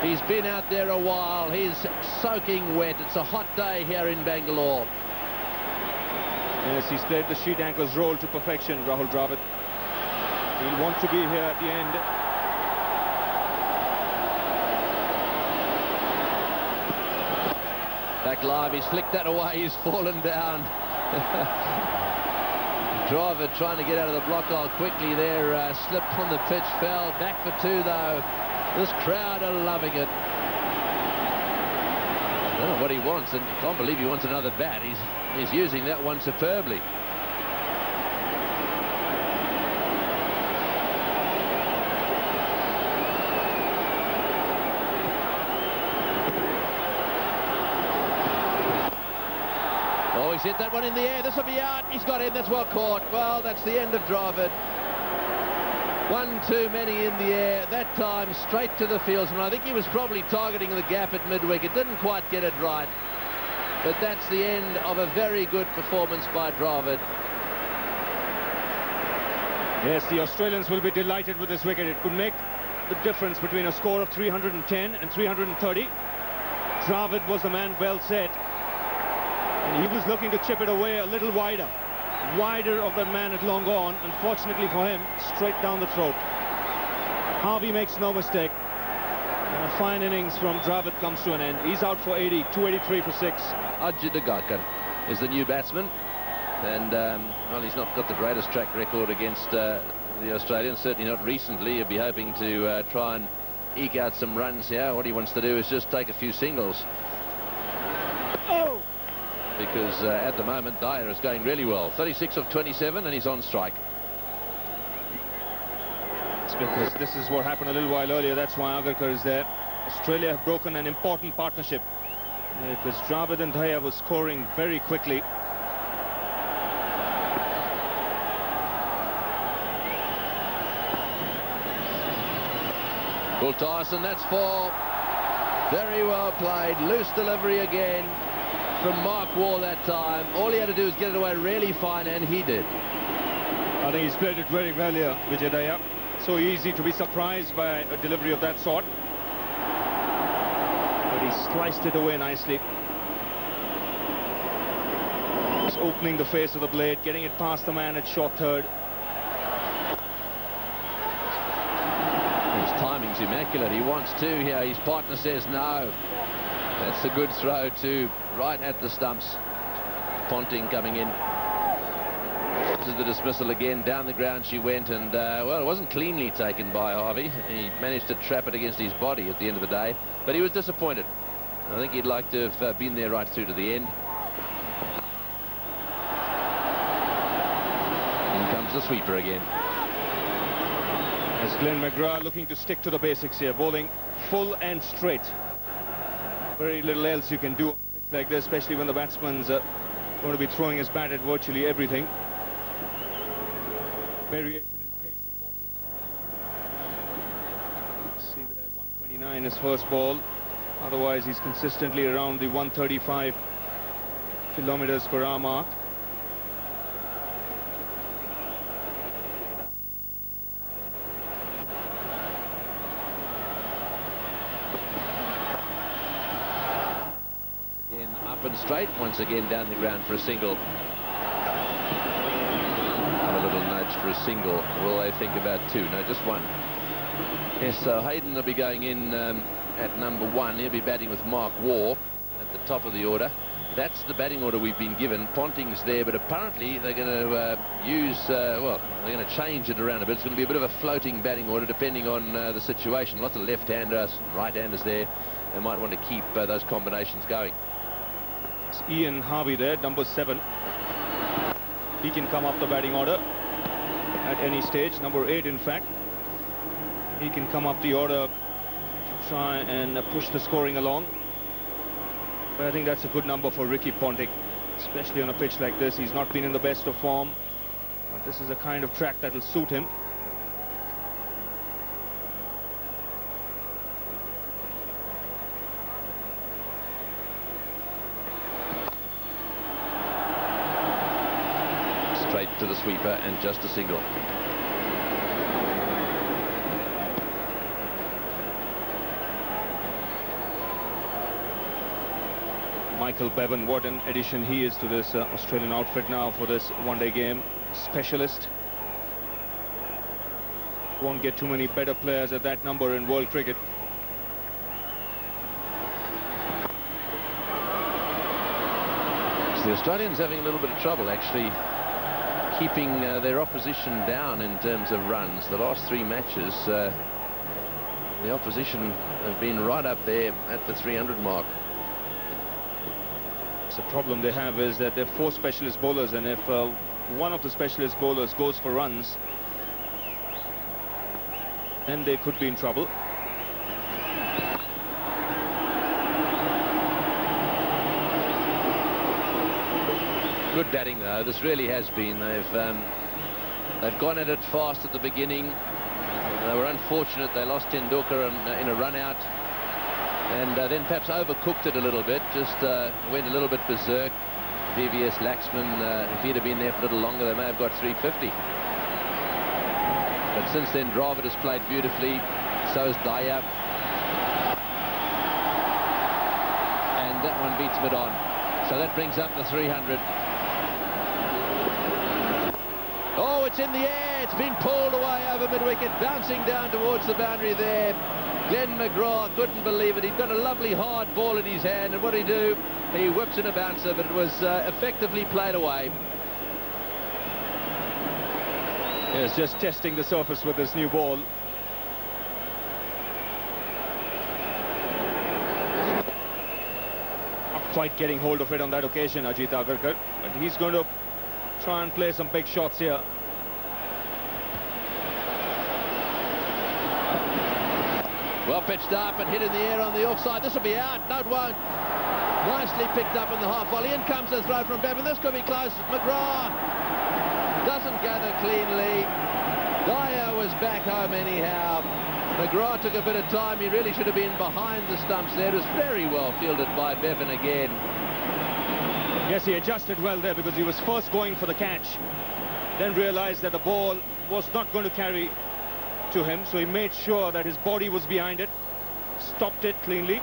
He's been out there a while. He's soaking wet. It's a hot day here in Bangalore. Yes, he's played the sheet anchor's role to perfection, Rahul Dravid. He'll want to be here at the end. Back live, he's flicked that away, he's fallen down. Dravid trying to get out of the block hole quickly there, slipped on the pitch, fell. Back for 2 though. This crowd are loving it. I don't know what he wants, and I can't believe he wants another bat. He's using that one superbly. Oh, he's hit that one in the air. This will be out. He's got him. That's well caught. Well, that's the end of Dravid. One too many in the air. That time straight to the fieldsman. I think he was probably targeting the gap at mid-wicket. Didn't quite get it right. But that's the end of a very good performance by Dravid. Yes, the Australians will be delighted with this wicket. It could make the difference between a score of 310 and 330. Dravid was the man well set. And he was looking to chip it away a little wider of that man at long on. Unfortunately for him, straight down the throat. Harvey makes no mistake. And a fine innings from Dravid comes to an end. He's out for 80, 283 for 6. Ajit Agarkar is the new batsman. And, well, he's not got the greatest track record against the Australians, certainly not recently. He'll be hoping to try and eke out some runs here. What he wants to do is just take a few singles. Oh! Because at the moment Dyer is going really well. 36 of 27 and he's on strike. It's because this is what happened a little while earlier. That's why Agarkar is there. Australia have broken an important partnership because Dravid and Dyer was scoring very quickly. Full toss, and that's 4. Very well played. Loose delivery again from Mark Waugh that time. All he had to do was get it away really fine, and he did. I think he's played it very well here, Vijay Dayat. So easy to be surprised by a delivery of that sort. But he sliced it away nicely. Just opening the face of the blade, getting it past the man at short third. His timing's immaculate. He wants to here. His partner says no. That's a good throw too, right at the stumps. Ponting coming in. This is the dismissal again. Down the ground she went, and well, it wasn't cleanly taken by Harvey. He managed to trap it against his body at the end of the day, but he was disappointed. I think he'd like to have been there right through to the end. In comes the sweeper again. As Glenn McGrath looking to stick to the basics here, bowling full and straight. Very little else you can do on a pitch like this, especially when the batsman's going to be throwing his bat at virtually everything. Variation in pace important. See there, 129 his first ball. Otherwise, he's consistently around the 135 kilometers per hour mark. Again, up and straight, once again down the ground for a single. Have a little nudge for a single. Will they think about two? No, just one. Yes, so Hayden will be going in at number 1. He'll be batting with Mark Waugh at the top of the order. That's the batting order we've been given. Ponting's there, but apparently they're going to well, they're going to change it around a bit. It's going to be a bit of a floating batting order depending on the situation. Lots of left-handers, right-handers there. They might want to keep those combinations going. It's Ian Harvey there, number 7. He can come up the batting order at any stage. Number 8, in fact. He can come up the order to try and push the scoring along. But I think that's a good number for Ricky Ponting, especially on a pitch like this. He's not been in the best of form, but this is a kind of track that will suit him. Straight to the sweeper and just a single. Michael Bevan, what an addition he is to this Australian outfit now for this one-day game. Specialist. Won't get too many better players at that number in world cricket. So the Australians having a little bit of trouble actually keeping their opposition down in terms of runs. The last 3 matches, the opposition have been right up there at the 300 mark. The problem they have is that they're 4 specialist bowlers, and if one of the specialist bowlers goes for runs, then they could be in trouble. Good batting though, this really has been. They've gone at it fast at the beginning. They were unfortunate, they lost Tendulkar in a run out. And then perhaps overcooked it a little bit, just went a little bit berserk. VVS Laxman, if he'd have been there for a little longer, they may have got 350. But since then, Dravid has played beautifully, so has Daya. And that one beats mid-on. So that brings up the 300. Oh, it's in the air, it's been pulled away over mid-wicket, bouncing down towards the boundary there. Glenn McGrath couldn't believe it. He'd got a lovely hard ball in his hand, and what did he do? He whips in a bouncer, but it was effectively played away. Yes, just testing the surface with this new ball. Not quite getting hold of it on that occasion, Ajit Agarkar, but he's going to try and play some big shots here. Well pitched up and hit in the air on the offside. This will be out. No, it won't. Nicely picked up in the half volley. In comes the throw from Bevan. This could be close. McGrath doesn't gather cleanly. Dyer was back home anyhow. McGrath took a bit of time. He really should have been behind the stumps there. It was very well fielded by Bevan again. Yes, he adjusted well there because he was first going for the catch, then realized that the ball was not going to carry to him, so he made sure that his body was behind it, stopped it cleanly,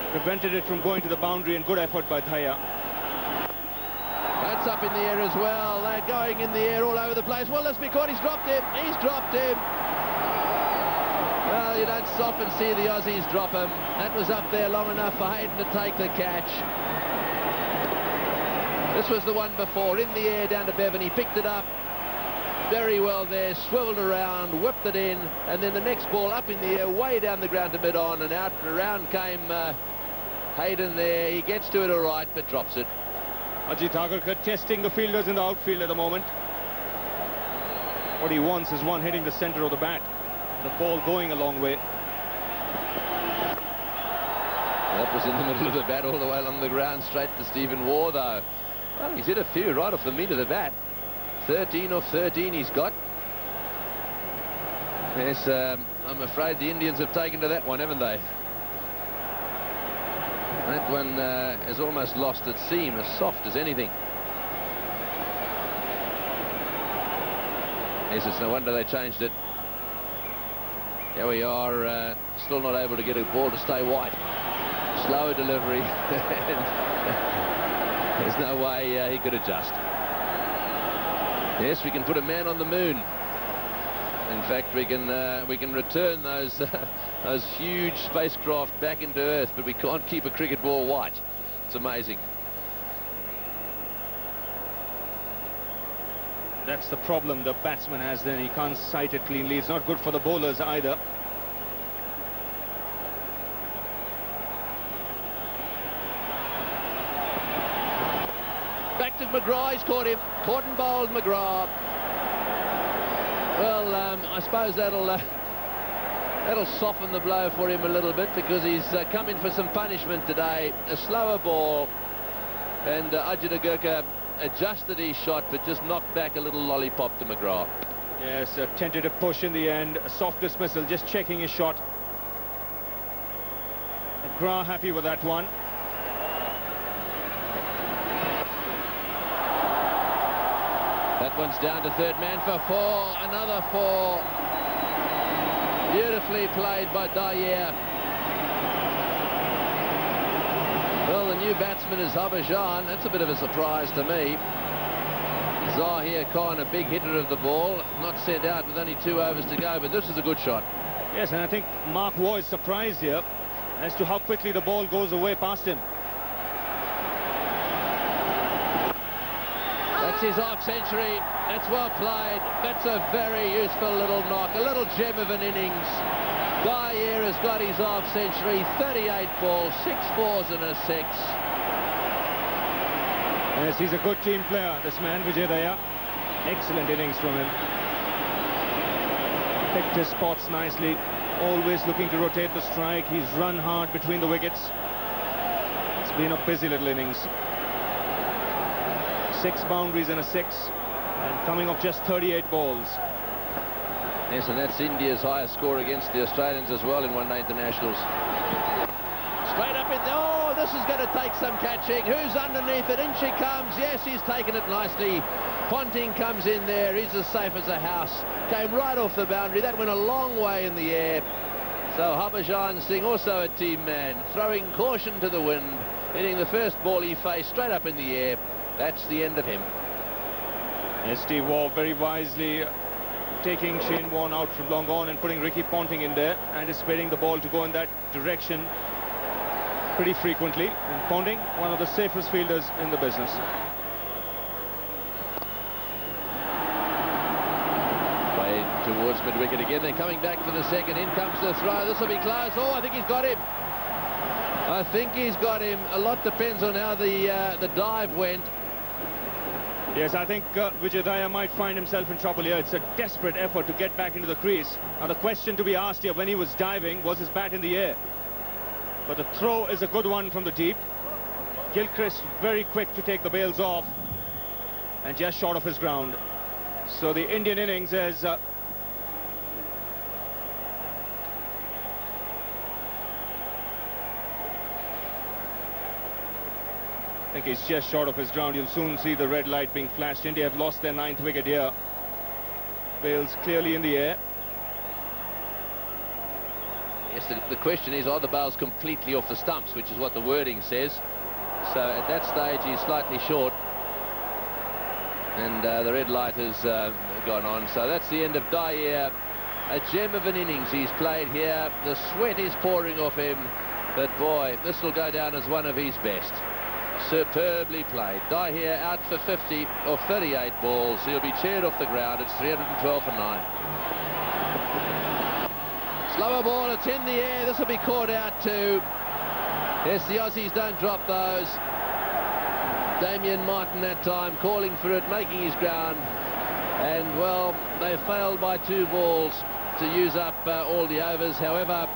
prevented it from going to the boundary, and good effort by Dhaya. That's up in the air as well. They're going in the air all over the place. Well, let's be caught. He's dropped him. He's dropped him. Well, you don't stop and see the Aussies drop him. That was up there long enough for Hayden to take the catch. This was the one before, in the air down to Bevan. He picked it up very well there, swiveled around, whipped it in, and then the next ball up in the air, way down the ground to mid-on, and out and around came Hayden there. He gets to it all right, but drops it. Ajit Agarkar testing the fielders in the outfield at the moment. What he wants is one hitting the center of the bat, the ball going a long way. That was in the middle of the bat all the way along the ground, straight to Stephen Waugh, though. Well, he's hit a few right off the meat of the bat. 13 of 13 he's got. Yes, I'm afraid the Indians have taken to that one, haven't they? That one has almost lost its seam, as soft as anything. Yes, it's no wonder they changed it. Here we are, still not able to get a ball to stay white. Slower delivery. There's no way he could adjust. Yes, we can put a man on the moon. In fact, we can return those those huge spacecraft back into Earth, but we can't keep a cricket ball white. It's amazing. That's the problem the batsman has then. He can't sight it cleanly. It's not good for the bowlers either. Back to McGrath. He's caught him. Caught and bowled McGrath. Well, I suppose that'll soften the blow for him a little bit, because he's come in for some punishment today. A slower ball, and Ajit Agarkar adjusted his shot, but just knocked back a little lollipop to McGrath. Yes, a tentative push in the end, a soft dismissal, just checking his shot. McGrath happy with that one. That one's down to third man for 4. Another 4. Beautifully played by Dyer. Well, the new batsman is Harbhajan. That's a bit of a surprise to me. Zahir Khan, a big hitter of the ball, not sent out with only 2 overs to go, but this is a good shot. Yes, and I think Mark Waugh is surprised here as to how quickly the ball goes away past him. That's his half-century. That's well played. That's a very useful little knock, a little gem of an innings. Dyer has got his half-century, 38 balls, 6 fours and a 6. Yes, he's a good team player, this man, Vijay Daya. Excellent innings from him. Picked his spots nicely, always looking to rotate the strike. He's run hard between the wickets. It's been a busy little innings. 6 boundaries and a 6, and coming off just 38 balls. Yes, and that's India's highest score against the Australians as well in one-day internationals. Straight up in there. Oh, this is going to take some catching. Who's underneath it? In she comes. Yes, he's taken it nicely. Ponting comes in there. He's as safe as a house. Came right off the boundary. That went a long way in the air. So Harbhajan Singh, also a team man, throwing caution to the wind, hitting the first ball he faced straight up in the air. That's the end of him. Yes, Steve Waugh very wisely taking Shane Warne out from long on and putting Ricky Ponting in there, anticipating the ball to go in that direction pretty frequently. And Ponting, one of the safest fielders in the business. Way towards mid-wicket again. They're coming back for the second. In comes the throw. This will be close. Oh, I think he's got him. I think he's got him. A lot depends on how the dive went. Yes, I think Vijay Daya might find himself in trouble here. It's a desperate effort to get back into the crease. Now the question to be asked here, when he was diving, was his bat in the air? But the throw is a good one from the deep. Gilchrist very quick to take the bails off and just short of his ground. So the Indian innings is I think he's just short of his ground. You'll soon see the red light being flashed. India have lost their 9th wicket here. Bales clearly in the air. Yes, the question is, are the bails completely off the stumps, which is what the wording says. So at that stage he's slightly short, and the red light has gone on. So that's the end of Dyer. A gem of an innings he's played here. The sweat is pouring off him, but boy, this will go down as one of his best. Superbly played. Dyer out for 50 of 38 balls. He'll be cheered off the ground. It's 312 for 9. Slower ball, it's in the air. This will be caught out too. Yes, the Aussies don't drop those. Damien Martin that time calling for it, making his ground. And, well, they failed by 2 balls to use up all the overs. However,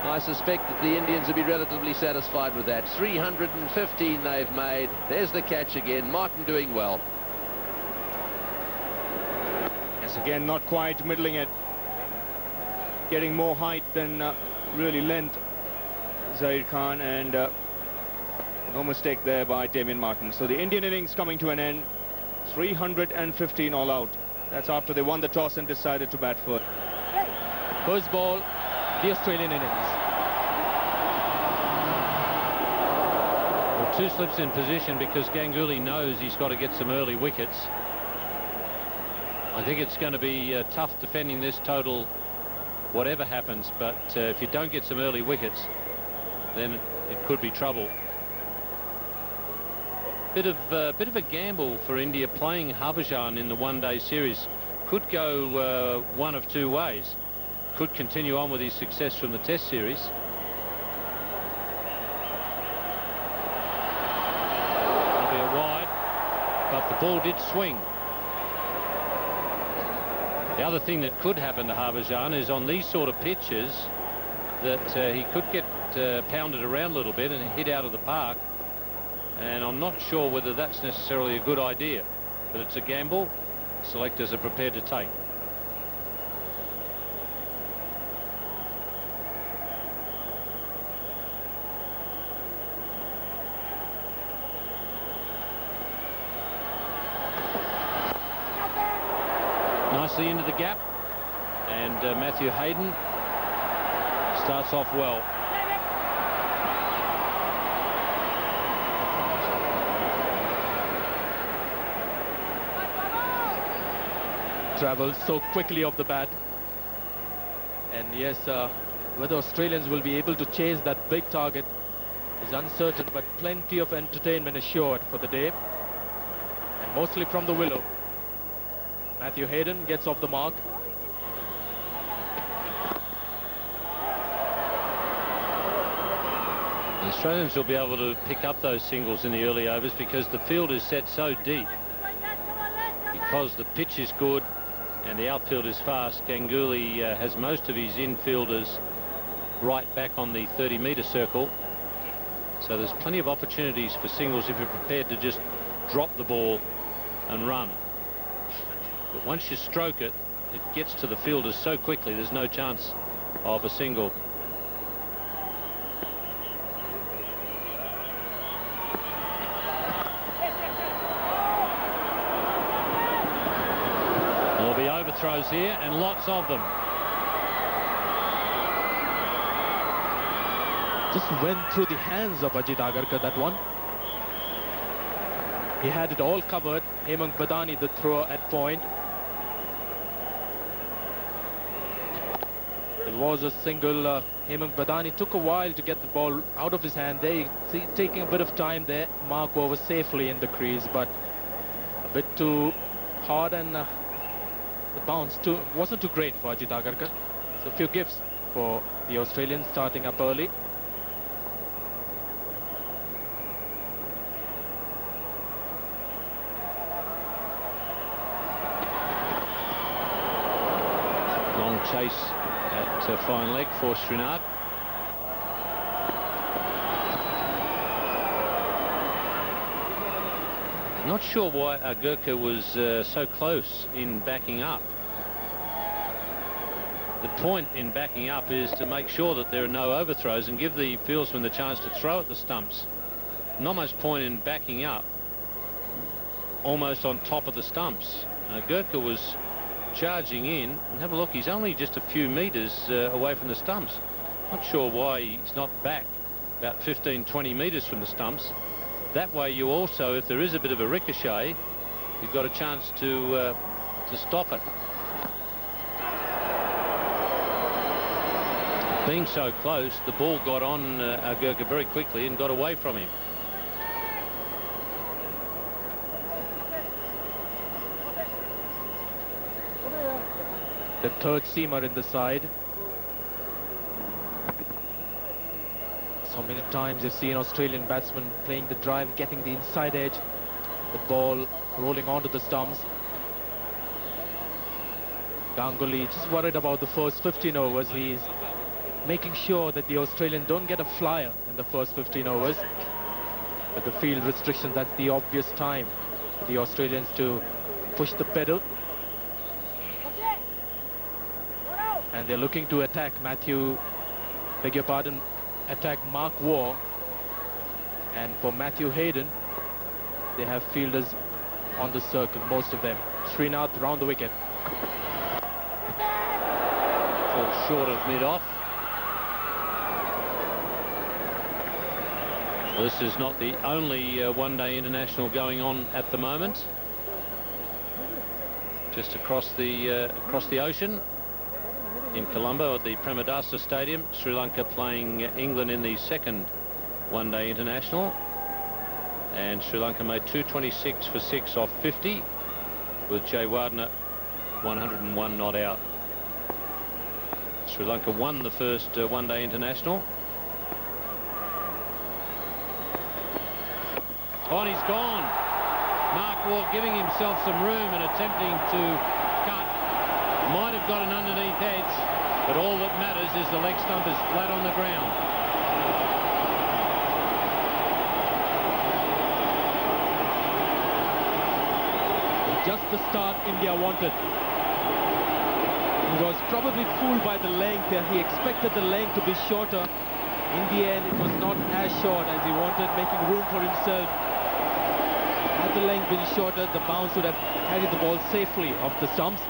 I suspect that the Indians will be relatively satisfied with that. 315 they've made. There's the catch again. Martin doing well. Yes, again, not quite middling it. Getting more height than really length, Zaid Khan, and no mistake there by Damien Martin. So the Indian innings coming to an end. 315 all out. That's after they won the toss and decided to bat first. First ball, the Australian innings. Well, 2 slips in position because Ganguly knows he's got to get some early wickets. I think it's going to be tough defending this total whatever happens, but if you don't get some early wickets, then it could be trouble. Bit of a gamble for India playing Harbhajan in the one-day series. Could go one of 2 ways. Could continue on with his success from the Test series. It'll be a wide, but the ball did swing. The other thing that could happen to Harbhajan is on these sort of pitches that he could get pounded around a little bit and hit out of the park. And I'm not sure whether that's necessarily a good idea, but it's a gamble selectors are prepared to take. Nicely into the gap, and Matthew Hayden starts off well. Travels so quickly off the bat, and yes, whether Australians will be able to chase that big target is uncertain, but plenty of entertainment assured for the day, and mostly from the willow. Matthew Hayden gets off the mark. The Australians will be able to pick up those singles in the early overs because the field is set so deep. Because the pitch is good and the outfield is fast, Ganguly has most of his infielders right back on the 30-metre circle. So there's plenty of opportunities for singles if you're prepared to just drop the ball and run. But once you stroke it, it gets to the fielders so quickly there's no chance of a single. There'll be overthrows here and lots of them. Just went through the hands of Ajit Agarkar, that one. He had it all covered. Hemang Badani, the thrower at point. It was a single. Hemang Badani took a while to get the ball out of his hand. There, see, taking a bit of time there. Mark over safely in the crease, but a bit too hard, and the bounce wasn't too great for Ajit Agarkar. So a few gifts for the Australians starting up early. Long chase at fine leg for Srinath. Not sure why Agarkar was so close in backing up. The point in backing up is to make sure that there are no overthrows and give the fieldsman the chance to throw at the stumps. Not much point in backing up almost on top of the stumps. Agarkar was charging in, and have a look, he's only just a few metres away from the stumps. Not sure why he's not back about 15-20 metres from the stumps. That way you also, if there is a bit of a ricochet, you've got a chance to stop it. Being so close, the ball got on Agarkar very quickly and got away from him. The third seamer in the side. So many times you've seen Australian batsmen playing the drive, getting the inside edge, the ball rolling onto the stumps. Ganguly just worried about the first 15 overs. He's making sure that the Australians don't get a flyer in the first 15 overs. With the field restrictions, that's the obvious time for the Australians to push the pedal. And they're looking to attack attack Mark Waugh. And for Matthew Hayden, they have fielders on the circle, most of them. Srinath round the wicket. Falls short of mid-off. This is not the only one-day international going on at the moment. Just across the ocean in Colombo at the Premadasa Stadium, Sri Lanka playing England in the second one-day international, and Sri Lanka made 226 for 6 off 50 with Jayawardeneh 101 not out. Sri Lanka won the first one-day international. Oh, and he's gone. Mark Waugh giving himself some room and attempting to cut. Might have got an underneath edge, but all that matters is the leg stump is flat on the ground. Just the start India wanted. He was probably fooled by the length there. He expected the length to be shorter. In the end, it was not as short as he wanted, making room for himself. Had the length been shorter, the bounce would have carried the ball safely off the stumps.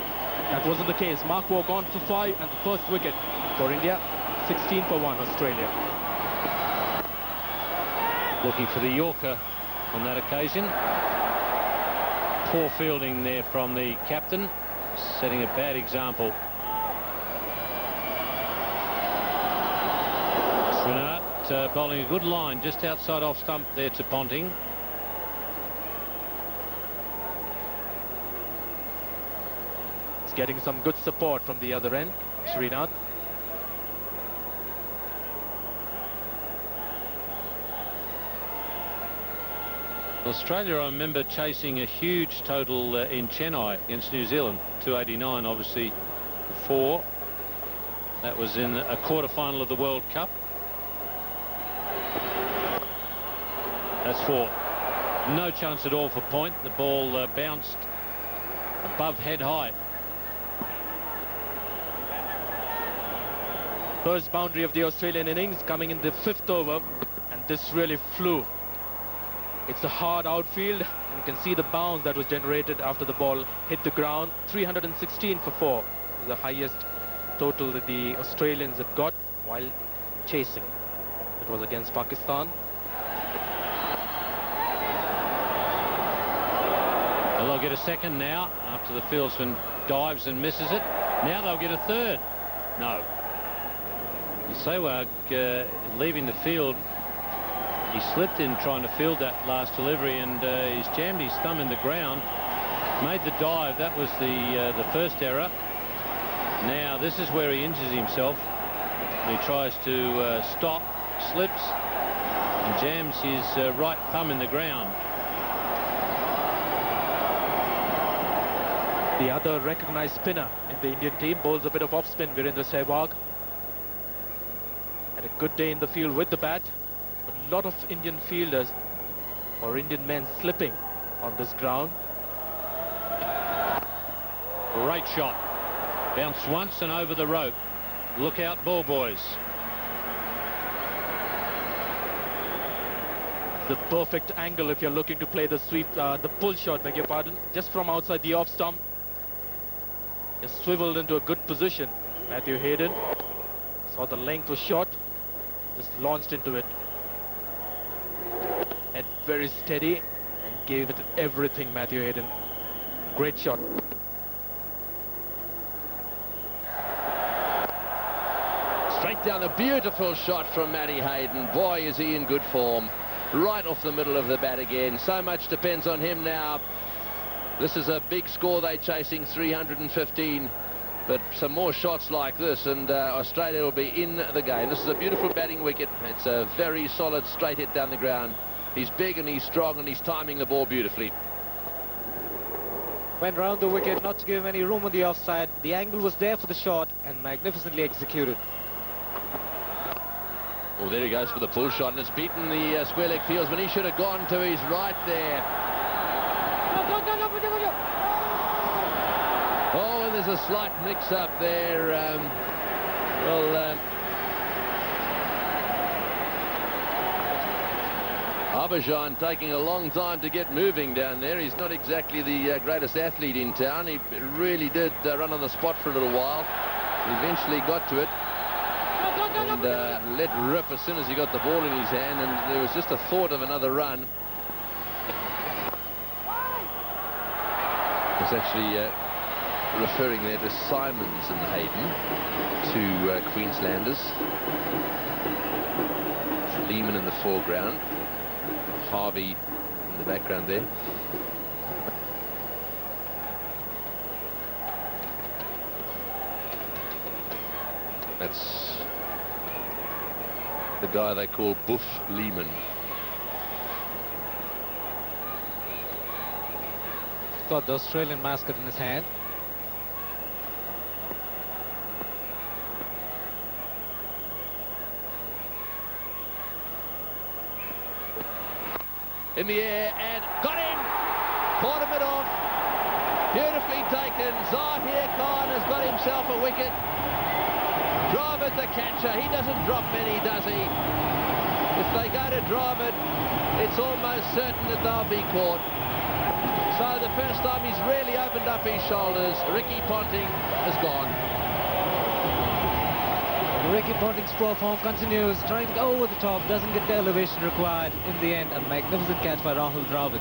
That wasn't the case. Mark Waugh gone for 5 and the first wicket for India. 16 for 1 Australia. Looking for the Yorker on that occasion. Poor fielding there from the captain, setting a bad example. Srinath bowling a good line just outside off stump there to Ponting. He's getting some good support from the other end, Srinath. Australia, I remember chasing a huge total in Chennai against New Zealand, 289 obviously 4. That was in a quarter-final of the World Cup. That's 4. No chance at all for point. The ball bounced above head high. First boundary of the Australian innings coming in the 5th over, and this really flew. It's a hard outfield. You can see the bounce that was generated after the ball hit the ground. 316 for 4 is the highest total that the Australians have got while chasing. It was against Pakistan. Well, they'll get a second now after the fieldsman dives and misses it. Now they'll get a third. No. Sehwag leaving the field. He slipped in trying to field that last delivery, and he's jammed his thumb in the ground. Made the dive. That was the first error. Now this is where he injures himself. He tries to stop, slips, and jams his right thumb in the ground. The other recognised spinner in the Indian team bowls a bit of off-spin, Virender Sehwag. Had a good day in the field with the bat. A lot of Indian fielders or Indian men slipping on this ground. Great shot. Bounced once and over the rope. Look out, ball boys. The perfect angle if you're looking to play the sweep, the pull shot, beg your pardon, just from outside the off stump. Just swiveled into a good position. Matthew Hayden saw the length was short, just launched into it. And very steady and gave it everything, Matthew Hayden. Great shot. Straight down, a beautiful shot from Matty Hayden. Boy, is he in good form. Right off the middle of the bat again. So much depends on him now. This is a big score they're chasing, 315. But some more shots like this and Australia will be in the game. This is a beautiful batting wicket. It's a very solid straight hit down the ground. He's big and he's strong and he's timing the ball beautifully. Went round the wicket, not to give him any room on the offside. The angle was there for the shot and magnificently executed. Well, there he goes for the pull shot, and it's beaten the square leg fieldsman. He should have gone to his right there. Oh, and there's a slight mix-up there. Harbhajan taking a long time to get moving down there. He's not exactly the greatest athlete in town. He really did run on the spot for a little while. He eventually got to it and let rip as soon as he got the ball in his hand, and there was just a thought of another run. It's actually referring there to Simons and Hayden, two Queenslanders. Lehman in the foreground, Harvey in the background there. That's the guy they call Buff Lehman. Got the Australian mascot in his hand. In the air and got him! Caught him it off. Beautifully taken. Zahir Khan has got himself a wicket. Dravid the catcher. He doesn't drop many, does he? If they go to Dravid, it's almost certain that they'll be caught. So the first time he's really opened up his shoulders. Ricky Ponting has gone. Ricky Ponting's poor form continues, trying to go over the top, doesn't get the elevation required. In the end, a magnificent catch by Rahul Dravid.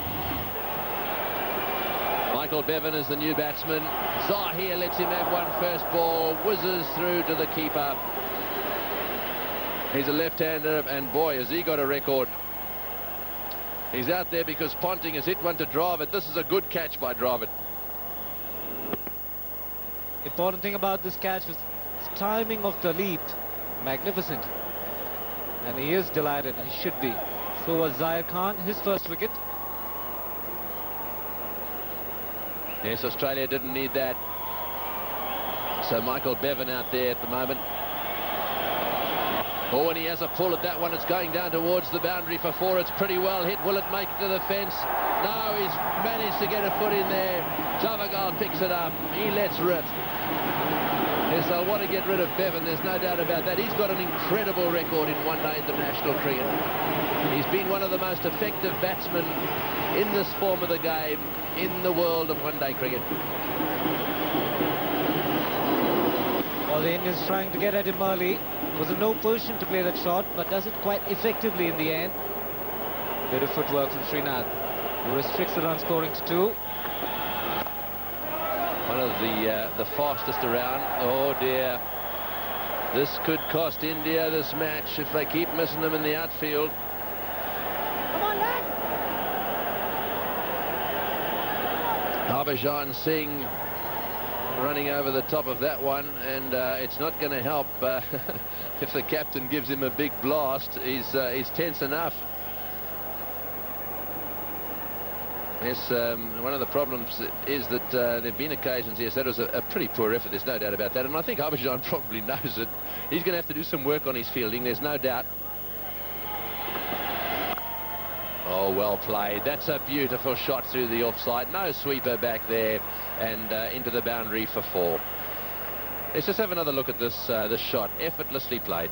Michael Bevan is the new batsman. Zahir lets him have one first ball, whizzes through to the keeper. He's a left-hander, and boy, has he got a record. He's out there because Ponting has hit one to Dravid. This is a good catch by Dravid. Important thing about this catch was the timing of the leap. Magnificent. And he is delighted, and he should be. So was Zahir Khan, his first wicket. Yes, Australia didn't need that. So Michael Bevan out there at the moment. Oh, and he has a pull at that one. It's going down towards the boundary for 4. It's pretty well hit. Will it make it to the fence? No, he's managed to get a foot in there. Javagal picks it up. He lets rip. Yes, they'll want to get rid of Bevan. There's no doubt about that. He's got an incredible record in one-day international cricket. He's been one of the most effective batsmen in this form of the game in the world of one-day cricket. Well, the Indians trying to get at him early. Was in no position to play that shot, but does it quite effectively in the end. Bit of footwork from Srinath, who restricts the run scoring to 2. One of the fastest around. Oh dear. This could cost India this match if they keep missing them in the outfield. Come on, lad. Harbhajan Singh running over the top of that one, and it's not going to help if the captain gives him a big blast. He's tense enough. Yes, one of the problems is that there have been occasions, yes, that was a pretty poor effort, there's no doubt about that, and I think Harbhajan probably knows it. He's going to have to do some work on his fielding, there's no doubt. Oh, well played. That's a beautiful shot through the offside. No sweeper back there, and into the boundary for 4. Let's just have another look at this shot. Effortlessly played.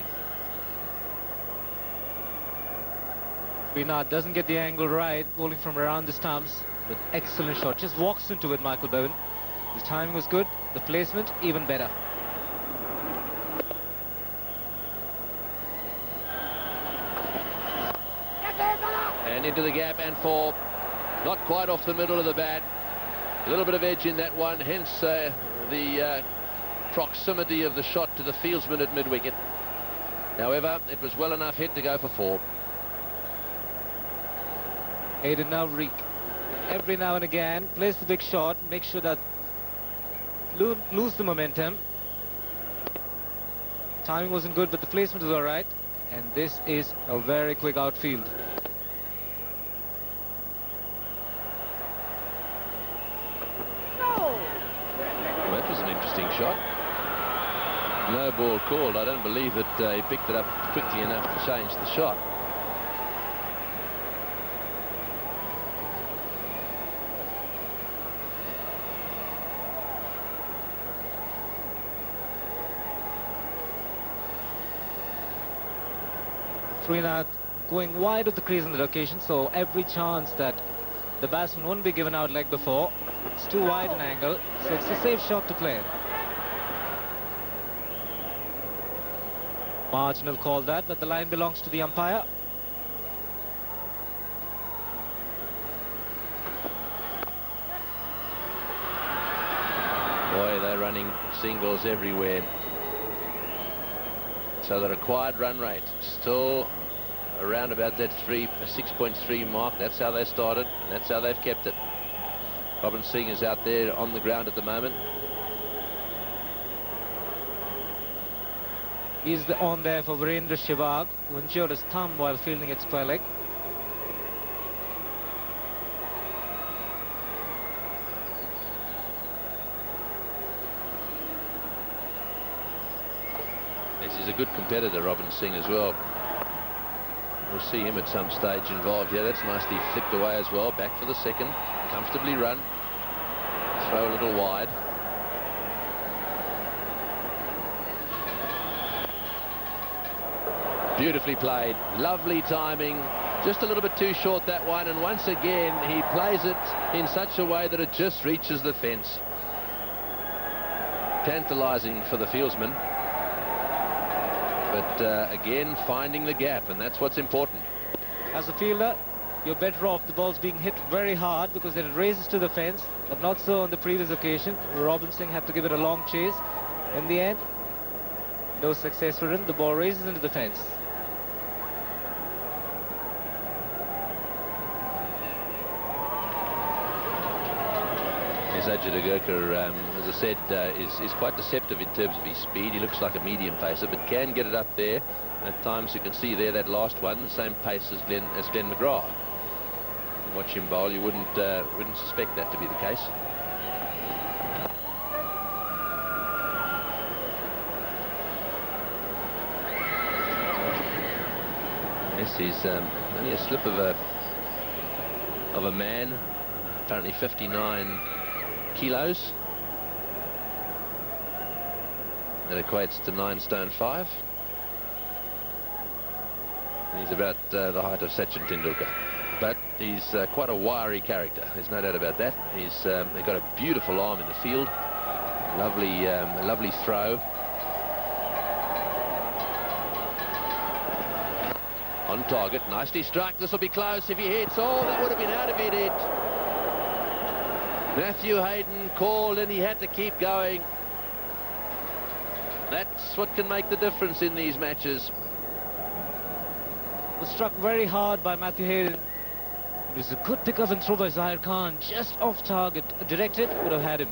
Srinath doesn't get the angle right, bowling from around the stumps, but excellent shot. Just walks into it, Michael Bevan. His timing was good, the placement even better. And into the gap and 4. Not quite off the middle of the bat. A little bit of edge in that one, hence the proximity of the shot to the fieldsman at mid-wicket. However, it was well enough hit to go for 4. Aiden now every now and again plays the big shot, make sure that lose the momentum. Timing wasn't good, but the placement was all right, and this is a very quick outfield. interesting shot. No ball called. I don't believe that he picked it up quickly enough to change the shot. Srinath going wide of the crease on that occasion, so every chance that the batsman won't be given out like before. It's too wide an angle, so it's a safe shot to play. Marginal call that, but the line belongs to the umpire. Boy, they're running singles everywhere. So the required run rate still around about that 6.3 mark. That's how they started, and that's how they've kept it. Robin Singh is out there on the ground at the moment. He's on there for Virender Sehwag, who injured his thumb while fielding at square leg. This is a good competitor, Robin Singh, as well. We'll see him at some stage involved. Yeah, that's nicely flicked away as well. Back for the second. Comfortably run. Throw a little wide. Beautifully played. Lovely timing. Just a little bit too short, that one. And once again, he plays it in such a way that it just reaches the fence. Tantalising for the fieldsman. But again, finding the gap, and that's what's important. As a fielder, you're better off the ball's being hit very hard because then it races to the fence, but not so on the previous occasion. Robin Singh had to give it a long chase. In the end, no success for him. The ball races into the fence. Sachin Tendulkar, as I said, is quite deceptive in terms of his speed. He looks like a medium pacer, but can get it up there. At times you can see there that last one, the same pace as Glenn McGrath. Watch him bowl, you wouldn't suspect that to be the case. Yes, he's only a slip of a man, apparently 59 kilos. That equates to 9 stone 5. And he's about the height of Sachin Tendulkar. But he's quite a wiry character. There's no doubt about that. They've got a beautiful arm in the field. Lovely throw. On target, nicely struck. This will be close if he hits. Oh, that would have been out if he'd hit. Matthew Hayden called and he had to keep going. That's what can make the difference in these matches. Was struck very hard by Matthew Hayden. It was a good pick-up and throw by Zahir Khan. Just off target. Directed would have had him.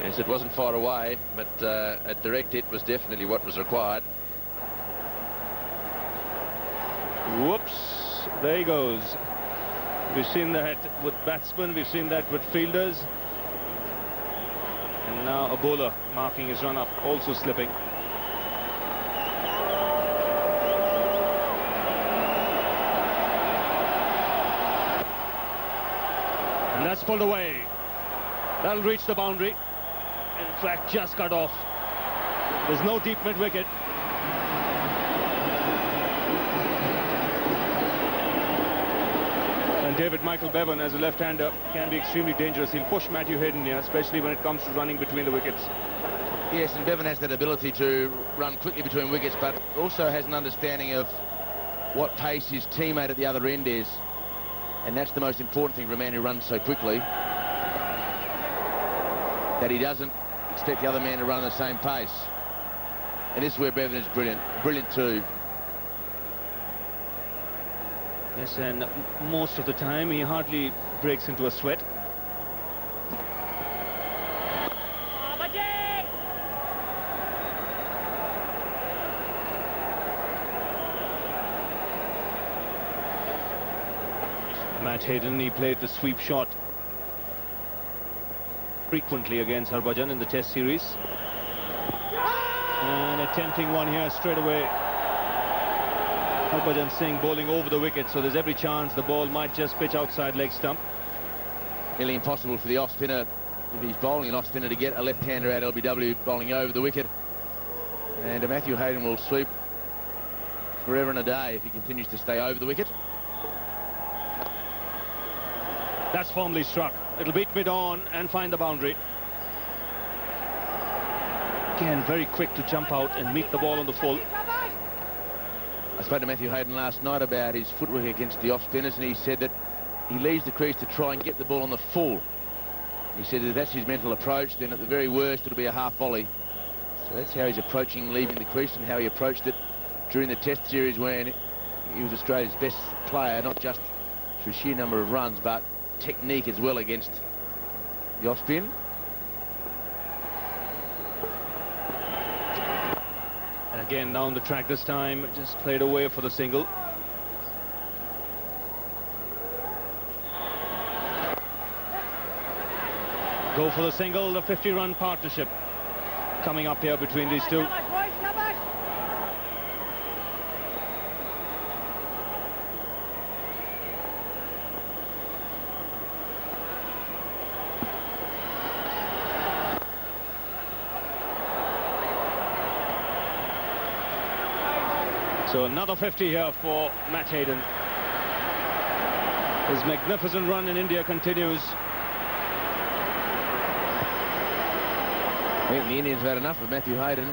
Yes, it wasn't far away, but a direct hit was definitely what was required. Whoops. There he goes. We've seen that with batsmen, we've seen that with fielders. And now a bowler marking his run up, also slipping. And that's pulled away. That'll reach the boundary. In fact, just cut off. There's no deep mid-wicket. And David Michael Bevan, as a left-hander, can be extremely dangerous. He'll push Matthew Hayden here, especially when it comes to running between the wickets. Yes, and Bevan has that ability to run quickly between wickets, but also has an understanding of what pace his teammate at the other end is. And that's the most important thing for a man who runs so quickly, that he doesn't expect the other man to run at the same pace. And this is where Bevan is brilliant. Brilliant too. Yes, and most of the time he hardly breaks into a sweat. Matt Hayden, he played the sweep shot frequently against Harbhajan in the Test series. And attempting one here straight away. Harbhajan Singh bowling over the wicket, so there's every chance the ball might just pitch outside leg stump. Nearly impossible for the off-spinner, if he's bowling an off-spinner, to get a left-hander at LBW bowling over the wicket. And Matthew Hayden will sweep forever and a day if he continues to stay over the wicket. That's firmly struck. It'll beat mid-on and find the boundary. Again, very quick to jump out and meet the ball on the full. I spoke to Matthew Hayden last night about his footwork against the off-spinners, and he said that he leaves the crease to try and get the ball on the full. He said that that's his mental approach, then at the very worst it'll be a half volley. So that's how he's approaching leaving the crease and how he approached it during the Test series when he was Australia's best player, not just through sheer number of runs, but technique as well against the off-spin. And again down the track this time, just played away for the single. Go for the single, the 50-run partnership coming up here between these two. So another 50 here for Matt Hayden. His magnificent run in India continues. I think the Indians have had enough of Matthew Hayden.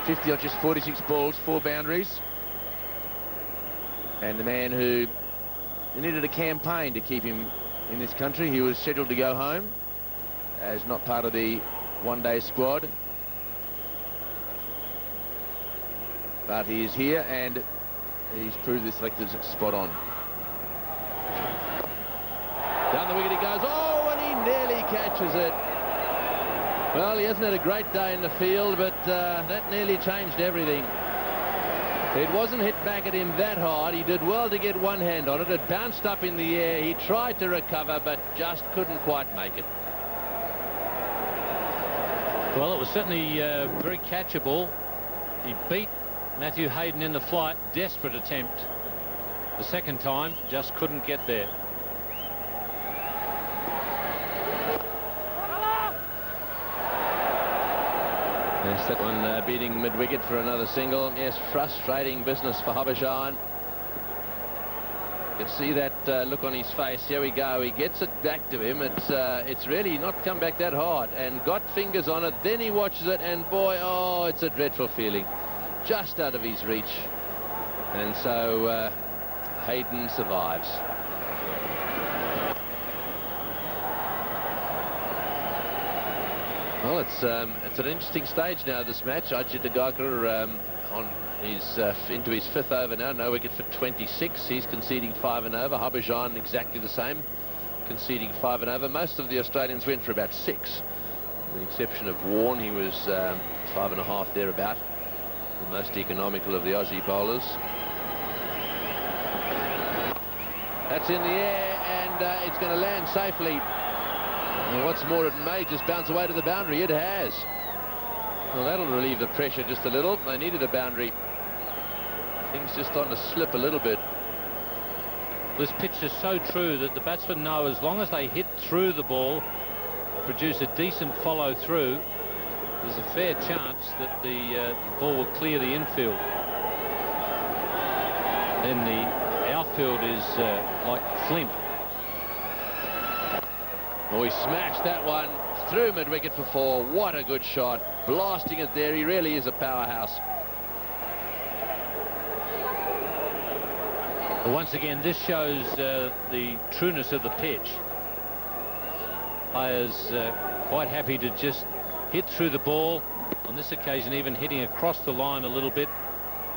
50 on just 46 balls, 4 boundaries. And the man who needed a campaign to keep him in this country. He was scheduled to go home as not part of the one-day squad. But he is here and he's proved the selectors spot on. Down the wicket he goes. Oh, and he nearly catches it. Well, he hasn't had a great day in the field, but that nearly changed everything. It wasn't hit back at him that hard. He did well to get one hand on it. It bounced up in the air. He tried to recover, but just couldn't quite make it. Well, it was certainly very catchable. He beat Matthew Hayden in the flight. Desperate attempt. The second time, just couldn't get there. Yes, that one beating mid-wicket for another single. Yes, frustrating business for Harbhajan. You can see that look on his face. Here we go. He gets it back to him. It's really not come back that hard and got fingers on it. Then he watches it and boy, oh, it's a dreadful feeling. Just out of his reach. And so Hayden survives. Well, it's an interesting stage now, this match. Ajit Agarkar on his into his 5th over now. No wicket for 26. He's conceding 5 and over. Harbhajan exactly the same, conceding 5 and over. Most of the Australians went for about 6, with the exception of Warne. He was 5.5 thereabout. The most economical of the Aussie bowlers. That's in the air and it's going to land safely. And what's more, it may just bounce away to the boundary. It has. Well, that'll relieve the pressure just a little. They needed a boundary. Things just on to slip a little bit. This pitch is so true that the batsmen know as long as they hit through the ball, produce a decent follow through, there's a fair chance that the ball will clear the infield. Then the outfield is like flint. Oh, he smashed that one through mid-wicket for 4. What a good shot. Blasting it there. He really is a powerhouse. But once again, this shows the trueness of the pitch. Players quite happy to just hit through the ball. On this occasion, even hitting across the line a little bit.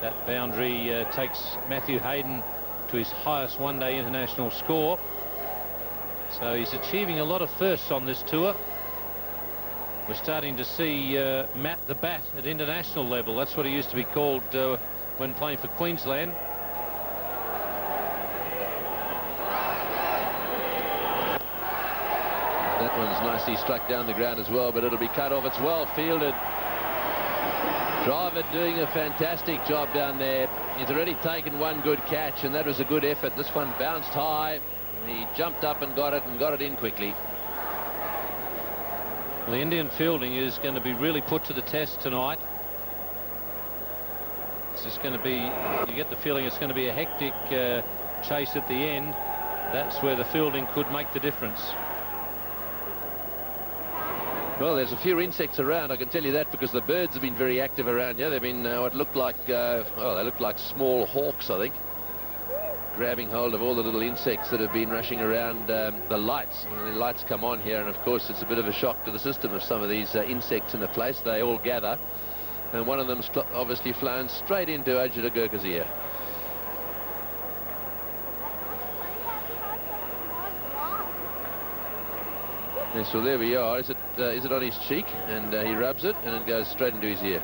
That boundary takes Matthew Hayden to his highest one-day international score. So he's achieving a lot of firsts on this tour. We're starting to see Matt the Bat at international level. That's what he used to be called when playing for Queensland. That one's nicely struck down the ground as well, but it'll be cut off. It's well fielded. Dravid doing a fantastic job down there. He's already taken one good catch, and that was a good effort. This one bounced high. He jumped up and got it in quickly. Well, the Indian fielding is going to be really put to the test tonight. This is going to be, you get the feeling it's going to be a hectic chase at the end. That's where the fielding could make the difference. Well, there's a few insects around, I can tell you that, because the birds have been very active around here. They've been what looked like, well, they look like small hawks, I think, grabbing hold of all the little insects that have been rushing around the lights. And the lights come on here, and of course it's a bit of a shock to the system of some of these insects in the place. They all gather, and one of them's obviously flown straight into Ajita Gurkha's ear. Yes, well, there we are. Is it on his cheek? And he rubs it, and it goes straight into his ear.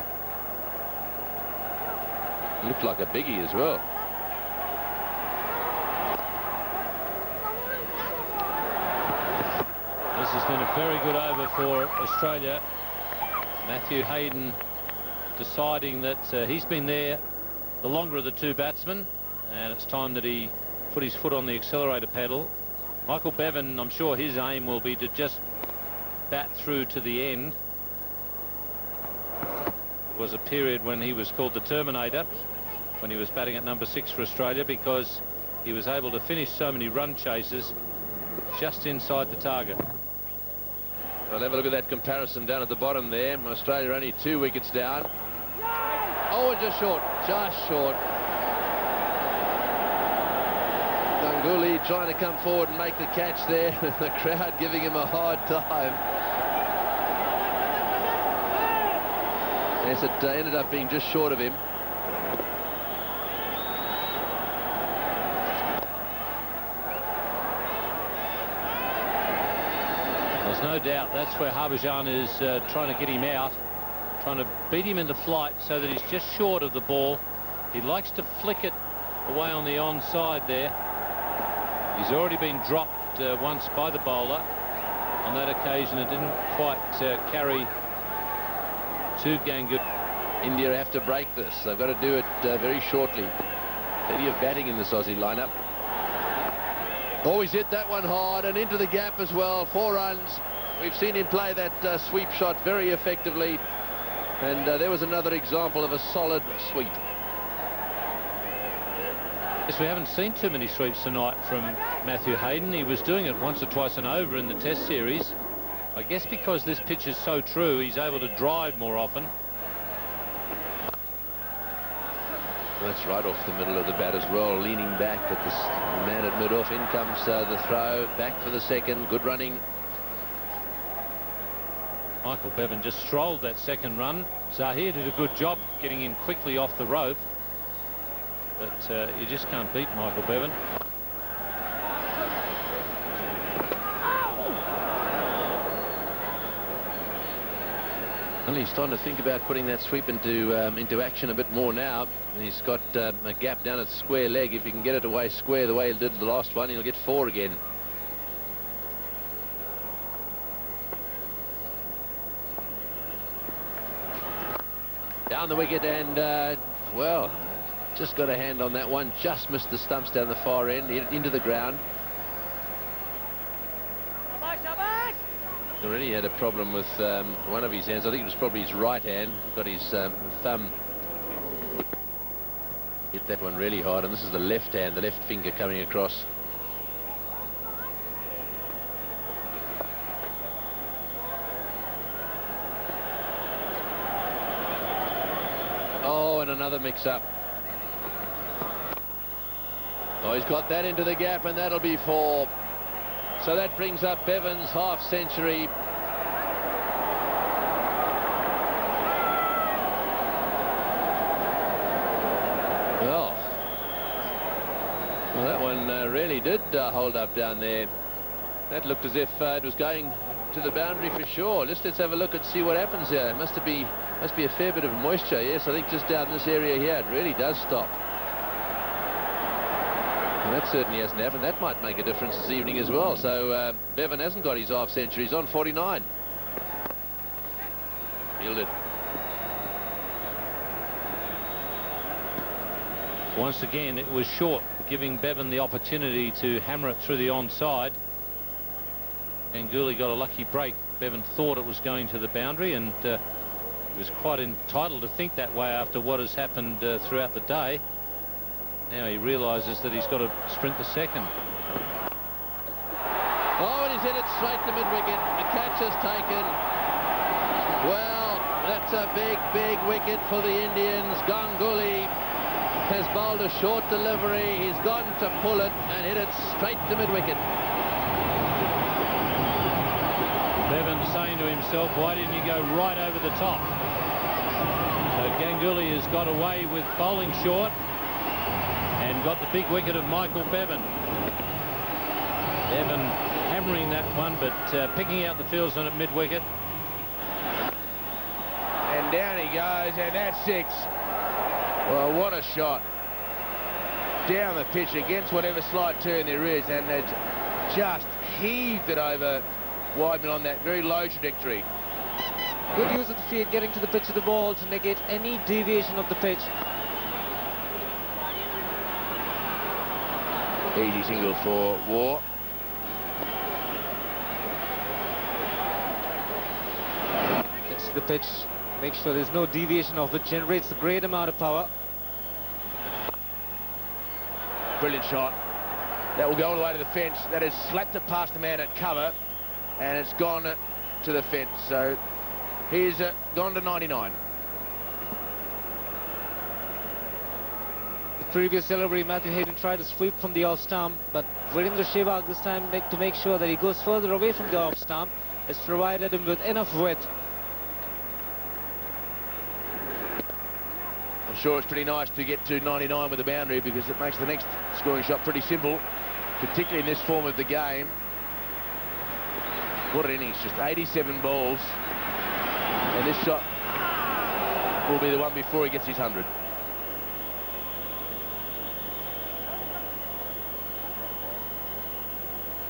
It looked like a biggie as well. This has been a very good over for Australia. Matthew Hayden deciding that he's been there the longer of the two batsmen, and it's time that he put his foot on the accelerator pedal. Michael Bevan, I'm sure his aim will be to just bat through to the end. There was a period when he was called the Terminator, when he was batting at number 6 for Australia, because he was able to finish so many run chases just inside the target. Well, have a look at that comparison down at the bottom there. Australia only 2 wickets down. Oh, and just short. Ganguly trying to come forward and make the catch there. The crowd giving him a hard time. Yes, it ended up being just short of him. There's no doubt that's where Harbhajan is trying to get him out, trying to beat him into flight so that he's just short of the ball. He likes to flick it away on the onside there. He's already been dropped once by the bowler. On that occasion, it didn't quite carry to Ganguly. India have to break this. They've got to do it very shortly. Plenty of batting in this Aussie lineup. Oh, he's hit that one hard and into the gap as well. 4 runs. We've seen him play that sweep shot very effectively. And there was another example of a solid sweep. Yes, we haven't seen too many sweeps tonight from Matthew Hayden. He was doing it once or twice and over in the Test series. I guess because this pitch is so true, he's able to drive more often. That's right off the middle of the bat as well, leaning back at the man at mid-off. In comes the throw, back for the second. Good running. Michael Bevan just strolled that second run. Zahir did a good job getting in quickly off the rope. But you just can't beat Michael Bevan. Well, he's starting to think about putting that sweep into action a bit more now. He's got a gap down at square leg. If he can get it away square the way he did the last one, he'll get 4 again. Down the wicket, and well, just got a hand on that one. Just missed the stumps down the far end, hit it into the ground. Already had a problem with one of his hands. I think it was probably his right hand. Got his thumb. Hit that one really hard, and this is the left hand, the left finger coming across. Oh, and another mix-up. Oh, he's got that into the gap, and that'll be 4. So that brings up Bevan's half-century. Well, that one really did hold up down there. That looked as if it was going to the boundary for sure. Let's have a look and see what happens here. It must be a fair bit of moisture. Yes, I think just down this area here it really does stop. And that certainly hasn't happened. That might make a difference this evening as well. So Bevan hasn't got his half centuries on 49. Fielded. Once again, it was short, giving Bevan the opportunity to hammer it through the onside. Ganguly got a lucky break. Bevan thought it was going to the boundary, and he was quite entitled to think that way after what has happened throughout the day. Now he realises that he's got to sprint the second. Oh, and he's hit it straight to mid-wicket. The catch is taken. Well, that's a big, big wicket for the Indians. Ganguly has bowled a short delivery. He's gone to pull it and hit it straight to mid-wicket. Bevan saying to himself, why didn't you go right over the top? So Ganguly has got away with bowling short and got the big wicket of Michael Bevan. Bevan hammering that one, but picking out the fieldsman at mid-wicket. And down he goes, and that's 6. Well, what a shot. Down the pitch against whatever slight turn there is, and it's just heaved it over Wideman on that very low trajectory. Good use of the field, getting to the pitch of the ball to negate any deviation of the pitch. Easy single for Waugh. Gets to the pitch, make sure there's no deviation of it, generates a great amount of power. Brilliant shot. That will go all the way to the fence. That has slapped it past the man at cover, and it's gone to the fence. So he's gone to 99. The previous delivery, Matthew Hayden tried to sweep from the off stump, but Virender Sehwag this time to make sure that he goes further away from the off stump, has provided him with enough width. I'm sure it's pretty nice to get to 99 with a boundary, because it makes the next scoring shot pretty simple, particularly in this form of the game. What an innings, just 87 balls, and this shot will be the one before he gets his 100.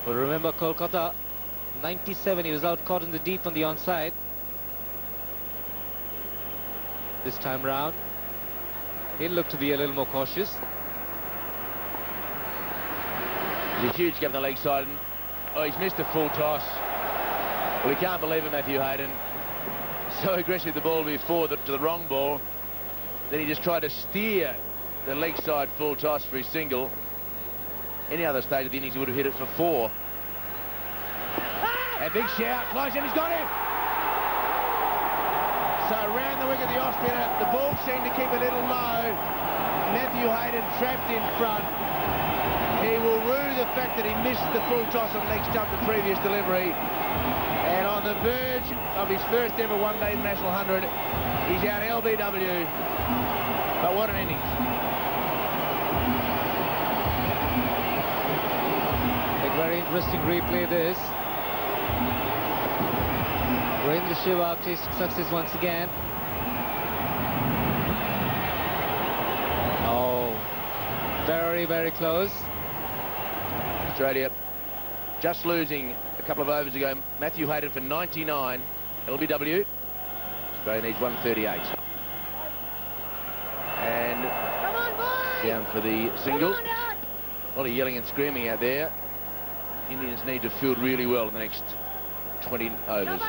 Well, remember Kolkata, 97, he was out caught in the deep on the onside. This time round, he'll look to be a little more cautious. There's a huge gap on the leg side, and oh, he's missed a full toss. Well, he can't believe it, Matthew Hayden. So aggressive the ball before to the wrong ball. Then he just tried to steer the leg side full toss for his single. Any other stage of the innings, he would have hit it for 4. A big shout, close, and he's got him. So round the wicket, the off spinner, the ball seemed to keep a little low. Matthew Hayden trapped in front. He will rue the fact that he missed the full toss on leg stump the previous delivery. And on the verge of his first ever one-day international 100, he's out LBW. But what an innings. A very interesting replay this. Virender Sehwag tasting success once again. Oh, very, very close. Australia just losing a couple of overs ago. Matthew Hayden for 99 LBW. Australia needs 138. And down for the single. A lot of yelling and screaming out there. Indians need to field really well in the next 20 overs.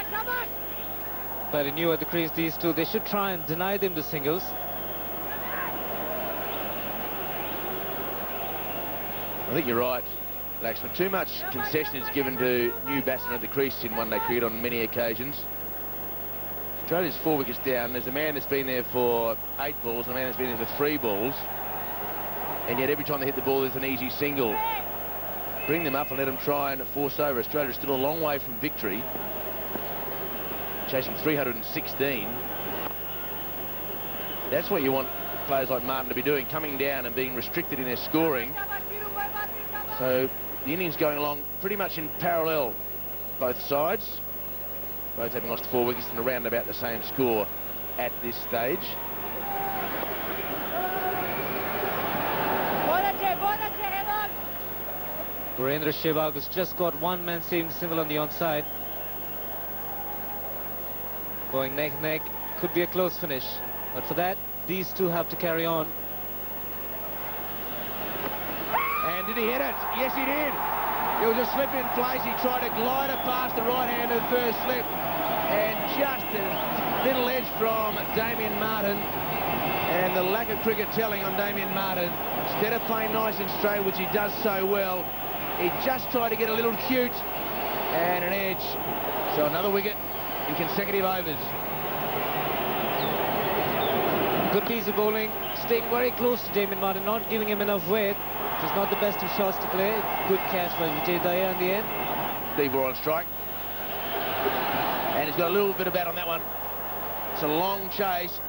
But he knew at the crease these two, they should try and deny them the singles. I think you're right, Laxman. Too much concession is given to new batsmen at the crease in one-day cricket on many occasions. Australia's 4 wickets down. There's a man that's been there for 8 balls and a man that's been there for 3 balls. And yet every time they hit the ball, there's an easy single. Bring them up and let them try and force over. Australia's still a long way from victory. Chasing 316. That's what you want players like Martin to be doing, coming down and being restricted in their scoring. So the innings going along pretty much in parallel, both sides. Both having lost 4 wickets and around about the same score at this stage. Virender Sehwag has just got one man saving single on the onside. Going neck-neck, could be a close finish. But for that, these two have to carry on. And did he hit it? Yes, he did. It was a slip in place. He tried to glide it past the right hand of the first slip. And just a little edge from Damien Martin. And the lack of cricket telling on Damien Martin. Instead of playing nice and straight, which he does so well, he just tried to get a little cute. And an edge. So another wicket in consecutive overs. Good piece of bowling, staying very close to Damien Martin, not giving him enough weight. It was not the best of shots to play. Good catch by Vijay Daya in the end. Steve Waugh on strike. And he's got a little bit of bat on that one. It's a long chase.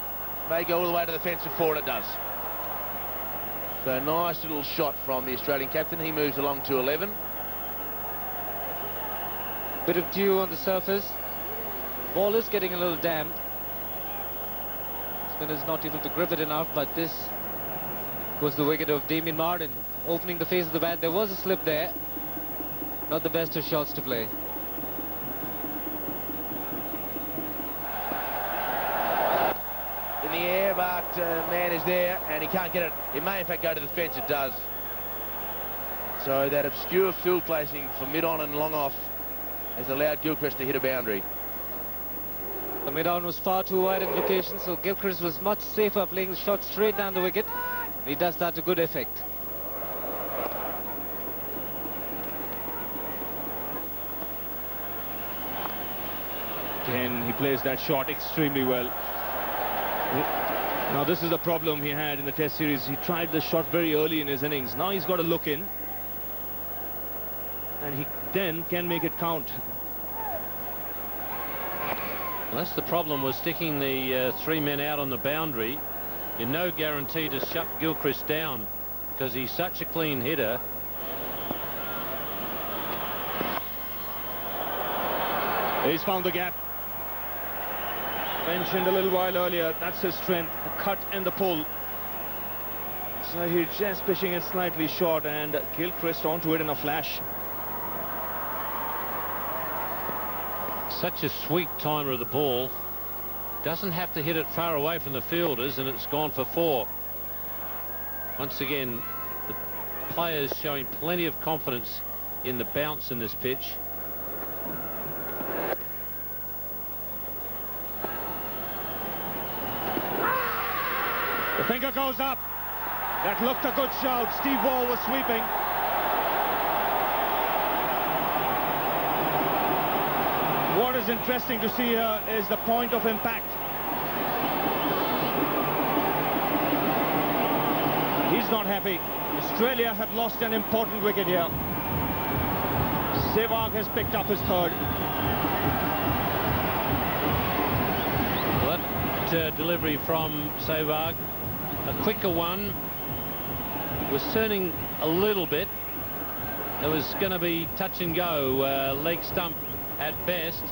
May go all the way to the fence of 4, and it does. So nice little shot from the Australian captain. He moves along to 11. Bit of dew on the surface. Ball is getting a little damp. Spinner's not able to grip it enough, but this was the wicket of Damien Martin. Opening the face of the bat, there was a slip there. Not the best of shots to play. In the air, but man is there, and he can't get it. It may in fact go to the fence. It does. So that obscure field placing for mid-on and long off has allowed Gilchrist to hit a boundary. The mid-on was far too wide in location, so Gilchrist was much safer playing the shot straight down the wicket. He does that to good effect. Again, he plays that shot extremely well. Now this is the problem he had in the Test series. He tried the shot very early in his innings. Now he's got to look in, and he then can make it count. Well, that's the problem with sticking the 3 men out on the boundary. You're no guarantee to shut Gilchrist down because he's such a clean hitter. He's found the gap. Mentioned a little while earlier, that's his strength, the cut and the pull. So he's just pitching it slightly short, and Gilchrist onto it in a flash. Such a sweet timer of the ball. Doesn't have to hit it far away from the fielders, and it's gone for 4. Once again, the players showing plenty of confidence in the bounce in this pitch. The finger goes up. That looked a good shout. Steve Waugh was sweeping. What is interesting to see here is the point of impact. He's not happy. Australia have lost an important wicket here. Sehwag has picked up his 3rd. Well, that delivery from Sehwag, a quicker one, was turning a little bit. It was going to be touch and go, leg stump at best.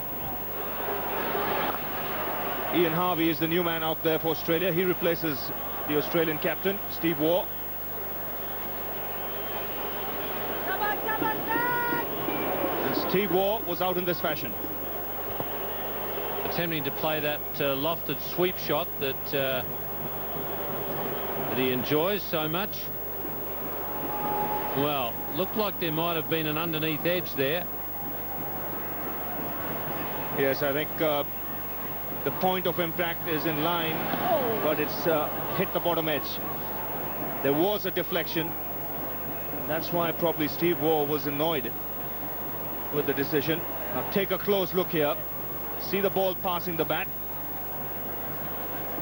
Ian Harvey is the new man out there for Australia. He replaces the Australian captain, Steve Waugh. And Steve Waugh was out in this fashion. Attempting to play that lofted sweep shot that he enjoys so much. Well, looked like there might have been an underneath edge there. Yes, I think the point of impact is in line, but it's hit the bottom edge. There was a deflection. That's why probably Steve Waugh was annoyed with the decision. Now take a close look here. See the ball passing the bat.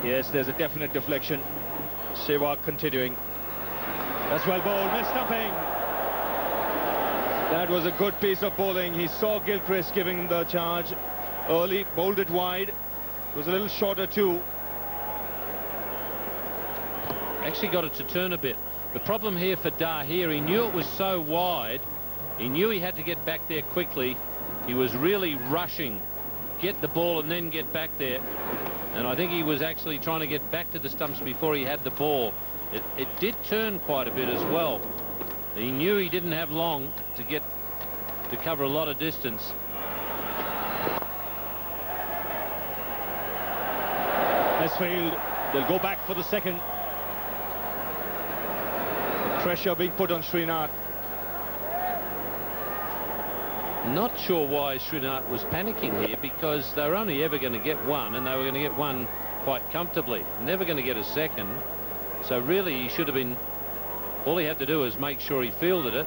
Yes, there's a definite deflection. Sehwag continuing. That's well bowled. Missed stumping. That was a good piece of bowling. He saw Gilchrist giving the charge early, bowled it wide. It was a little shorter too. Actually got it to turn a bit. The problem here for Dahir, he knew it was so wide. He knew he had to get back there quickly. He was really rushing. Get the ball and then get back there. And I think he was actually trying to get back to the stumps before he had the ball. It did turn quite a bit as well. He knew he didn't have long to cover a lot of distance. Nice field. They'll go back for the second. Pressure being put on Srinath. Not sure why Srinath was panicking here, because they were only ever going to get one, and they were going to get one quite comfortably. Never going to get a second. So really he should have been, all he had to do was make sure he fielded it.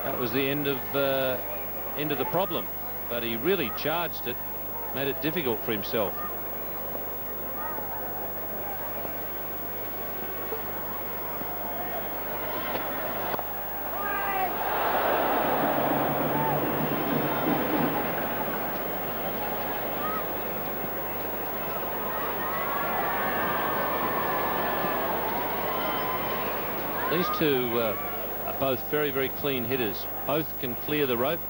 That was the end of the problem. But he really charged it, made it difficult for himself. These two are both very, very clean hitters. Both can clear the rope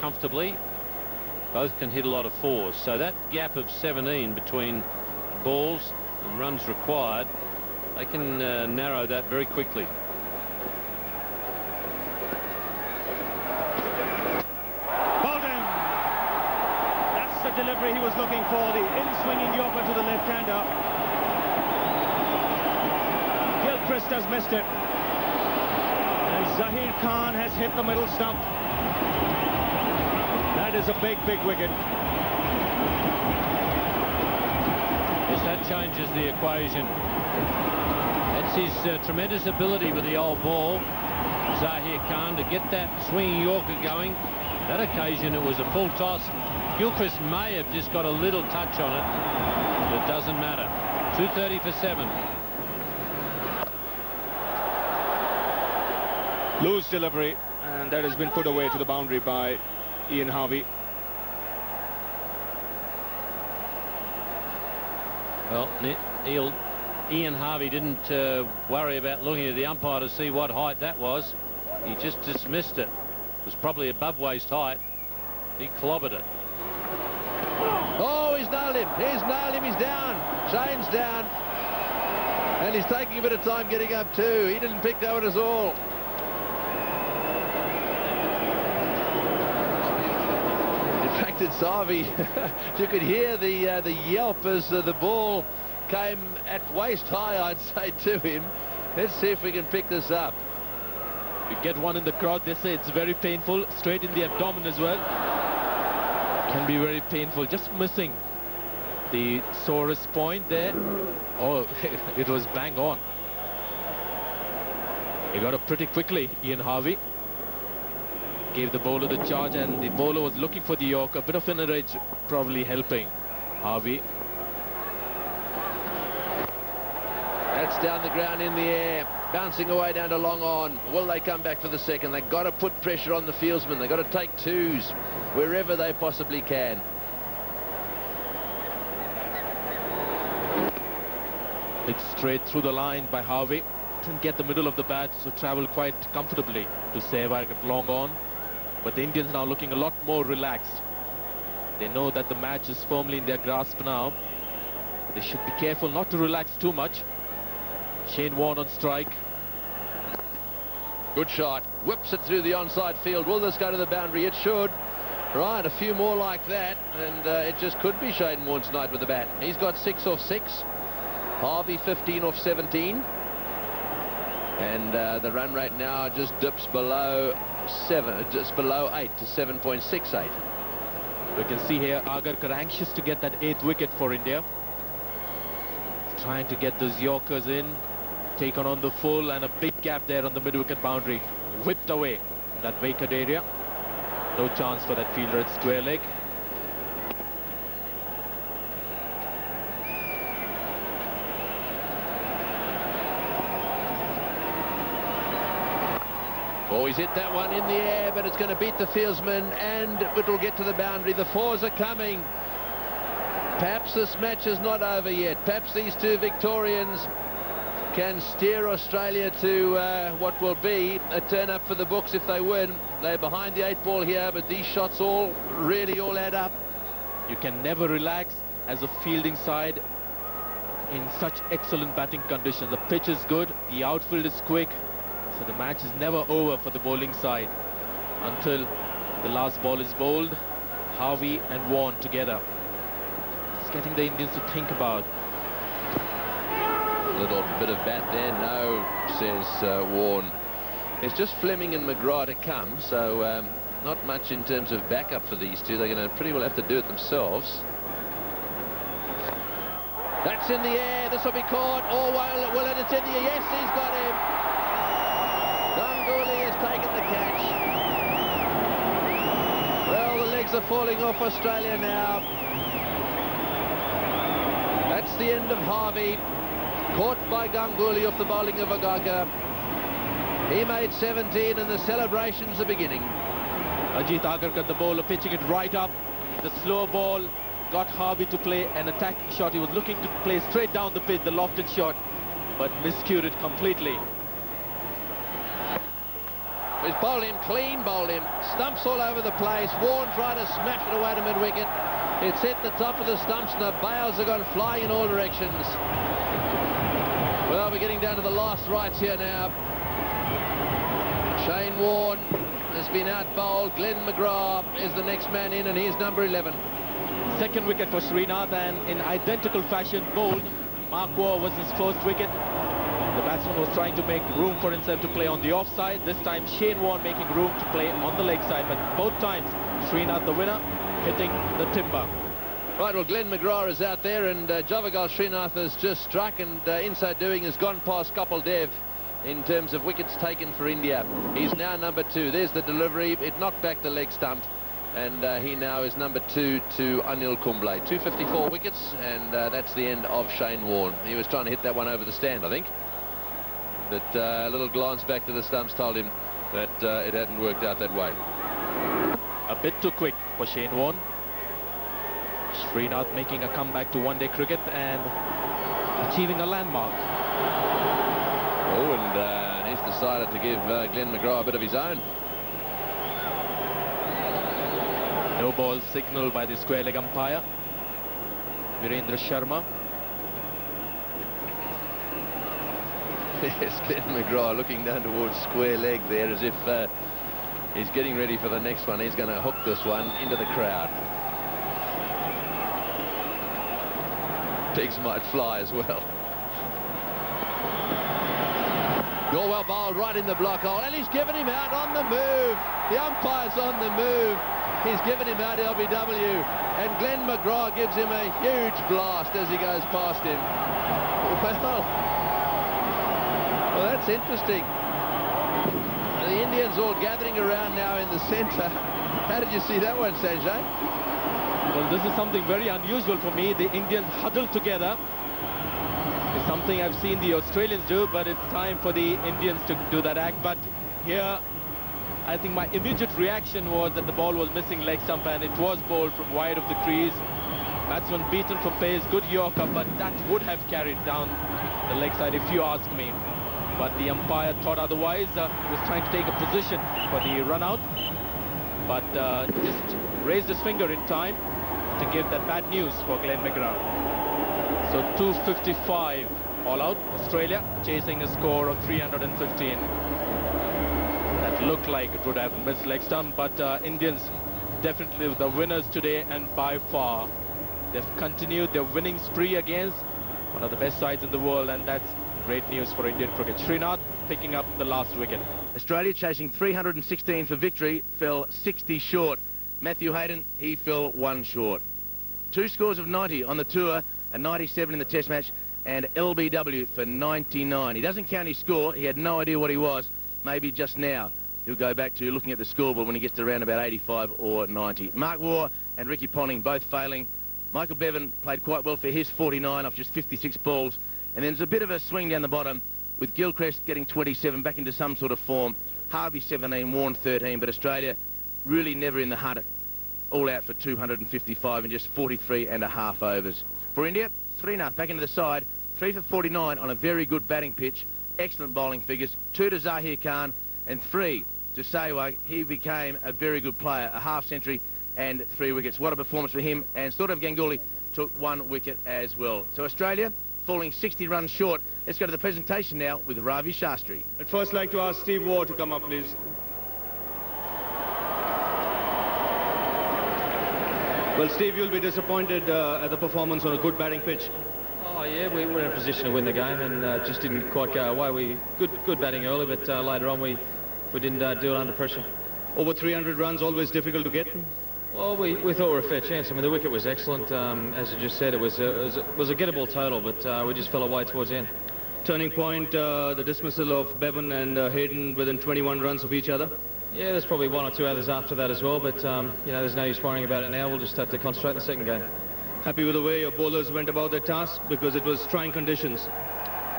comfortably. Both can hit a lot of fours. So that gap of 17 between balls and runs required, they can narrow that very quickly. Bolden. That's the delivery he was looking for. The in-swinging Yorker to the left-hander. Gilchrist has missed it. And Zahir Khan has hit the middle stump. That is a big, big wicket. Yes, that changes the equation. That's his tremendous ability with the old ball, Zahir Khan, to get that swinging Yorker going. That occasion it was a full toss. Gilchrist may have just got a little touch on it, but it doesn't matter. 230 for 7. Loose delivery, and that has been put away to the boundary by Ian Harvey. Well, Ian Harvey didn't worry about looking at the umpire to see what height that was. He just dismissed it. It was probably above waist height. He clobbered it. Oh, he's nailed him. He's nailed him. He's down. Shane's down. And he's taking a bit of time getting up too. He didn't pick that one at all. In fact, it's Harvey. You could hear the yelp as the ball came at waist high, I'd say, to him. Let's see if we can pick this up. You get one in the crowd, they say it's very painful, straight in the abdomen as well. Can be very painful, just missing the sorest point there. Oh, it was bang on. He got up pretty quickly, Ian Harvey. Gave the bowler the charge, and the bowler was looking for the Yorker. A bit of an edge probably helping Harvey. That's down the ground in the air, bouncing away down to long on. Will they come back for the second? They've got to put pressure on the fieldsmen. They've got to take twos wherever they possibly can. Hit straight through the line by Harvey. Didn't get the middle of the bat, so traveled quite comfortably to Sehwag at long on. But the Indians now looking a lot more relaxed. They know that the match is firmly in their grasp now. They should be careful not to relax too much. Shane Warne on strike. Good shot. Whips it through the onside field. Will this go to the boundary? It should. Right, a few more like that, and it just could be Shane Warne's night with the bat. He's got 6 off 6. Harvey 15 off 17. And the run rate now just dips below 7, just below 8 to 7.68. We can see here Agarkar anxious to get that 8th wicket for India. Trying to get those Yorkers in, taken on the full, and a big gap there on the mid-wicket boundary. Whipped away that vacant area. No chance for that fielder at square leg. Oh, he's hit that one in the air, but it's going to beat the fieldsman, and it will get to the boundary. The 4s are coming. Perhaps this match is not over yet. Perhaps these two Victorians can steer Australia to what will be a turn-up for the books if they win. They're behind the 8 ball here, but these shots all add up. You can never relax as a fielding side in such excellent batting conditions. The pitch is good, the outfield is quick. So the match is never over for the bowling side until the last ball is bowled. Harvey and Warne together. It's getting the Indians to think about. Little bit of bat there. No, says Warne. It's just Fleming and McGrath to come, so not much in terms of backup for these two. They're going to pretty well have to do it themselves. That's in the air. This will be caught. Oh, well, it's in the air. Yes, he's got him. Ganguly has taken the catch. Well, the legs are falling off Australia now. That's the end of Harvey. Caught by Ganguly off the bowling of Agaga. He made 17 and the celebrations are beginning. Ajit Agarkar, the bowler, pitching it right up. The slow ball got Harvey to play an attacking shot. He was looking to play straight down the pitch, the lofted shot, but miscued it completely. He's bowled him, clean bowled him. Stumps all over the place. Warne trying to smash it away to mid-wicket. It's hit the top of the stumps and the bails have gone flying in all directions. Well, we're getting down to the last rights here now. Shane Warne has been out-bowled. Glenn McGrath is the next man in, and he's number 11. Second wicket for Srinath, and in identical fashion bowled. Mark Waugh was his first wicket. The batsman was trying to make room for himself to play on the offside. This time Shane Warne making room to play on the leg side, but both times Srinath the winner, hitting the timber. Right, well, Glenn McGrath is out there, and Javagal Srinath has just struck, and in so doing has gone past Kapil Dev in terms of wickets taken for India. He's now number 2. There's the delivery. It knocked back the leg stump, and he now is number 2 to Anil Kumble. 254 wickets, and that's the end of Shane Warne. He was trying to hit that one over the stand, I think, but a little glance back to the stumps told him that it hadn't worked out that way. A bit too quick for Shane Warne. Srinath making a comeback to one-day cricket and achieving a landmark. Oh, and he's decided to give Glenn McGrath a bit of his own. No ball signal by the square leg umpire, Virender Sharma. Yes, Glenn McGrath looking down towards square leg there as if he's getting ready for the next one. He's going to hook this one into the crowd. Pigs might fly as well. You're well bowled right in the block hole, and he's given him out on the move. The umpire's on the move. He's given him out LBW, and Glenn McGrath gives him a huge blast as he goes past him. Well, that's interesting. The Indians all gathering around now in the centre. How did you see that one, Sanjay? Well, this is something very unusual for me. The Indians huddled together. It's something I've seen the Australians do, but it's time for the Indians to do that act. But here, I think my immediate reaction was that the ball was missing leg stump, and it was bowled from wide of the crease. Batsman beaten for pace, good Yorker, but that would have carried down the leg side if you ask me. But the umpire thought otherwise. He was trying to take a position for the run out, but just raised his finger in time to give that bad news for Glenn McGrath. So 255 all out. Australia chasing a score of 315. That looked like it would have missed leg stump, but Indians definitely the winners today, and by far. They've continued their winning spree against one of the best sides in the world, and that's great news for Indian cricket. Srinath picking up the last wicket. Australia chasing 316 for victory, fell 60 short. Matthew Hayden, he fell 1 short. 2 scores of 90 on the tour, a 97 in the test match, and LBW for 99. He doesn't count his score. He had no idea what he was. Maybe just now he'll go back to looking at the scoreboard when he gets to around about 85 or 90. Mark Waugh and Ricky Ponting both failing. Michael Bevan played quite well for his 49 off just 56 balls. And then there's a bit of a swing down the bottom with Gilchrist getting 27 back into some sort of form. Harvey 17, Warne 13, but Australia really never in the hunt. All out for 255 in just 43 and a half overs. For India, Srinath back into the side, 3 for 49 on a very good batting pitch. Excellent bowling figures. 2 to Zahir Khan and 3 to Sehwag. He became a very good player, a half century and 3 wickets. What a performance for him. And Saurav Ganguly took 1 wicket as well. So Australia falling 60 runs short. Let's go to the presentation now with Ravi Shastri. I'd first like to ask Steve Waugh to come up, please. Well, Steve, you'll be disappointed at the performance on a good batting pitch. Oh yeah, we were in a position to win the game and just didn't quite go away. Good batting early, but later on we didn't do it under pressure. Over 300 runs, always difficult to get. Well, we thought we were a fair chance. I mean, the wicket was excellent. As you just said, it was a gettable total, but we just fell away towards the end. Turning point, the dismissal of Bevan and Hayden within 21 runs of each other. Yeah, there's probably one or two others after that as well, but you know, there's no use worrying about it now. We'll just have to concentrate in the second game. Happy with the way your bowlers went about their task because it was trying conditions?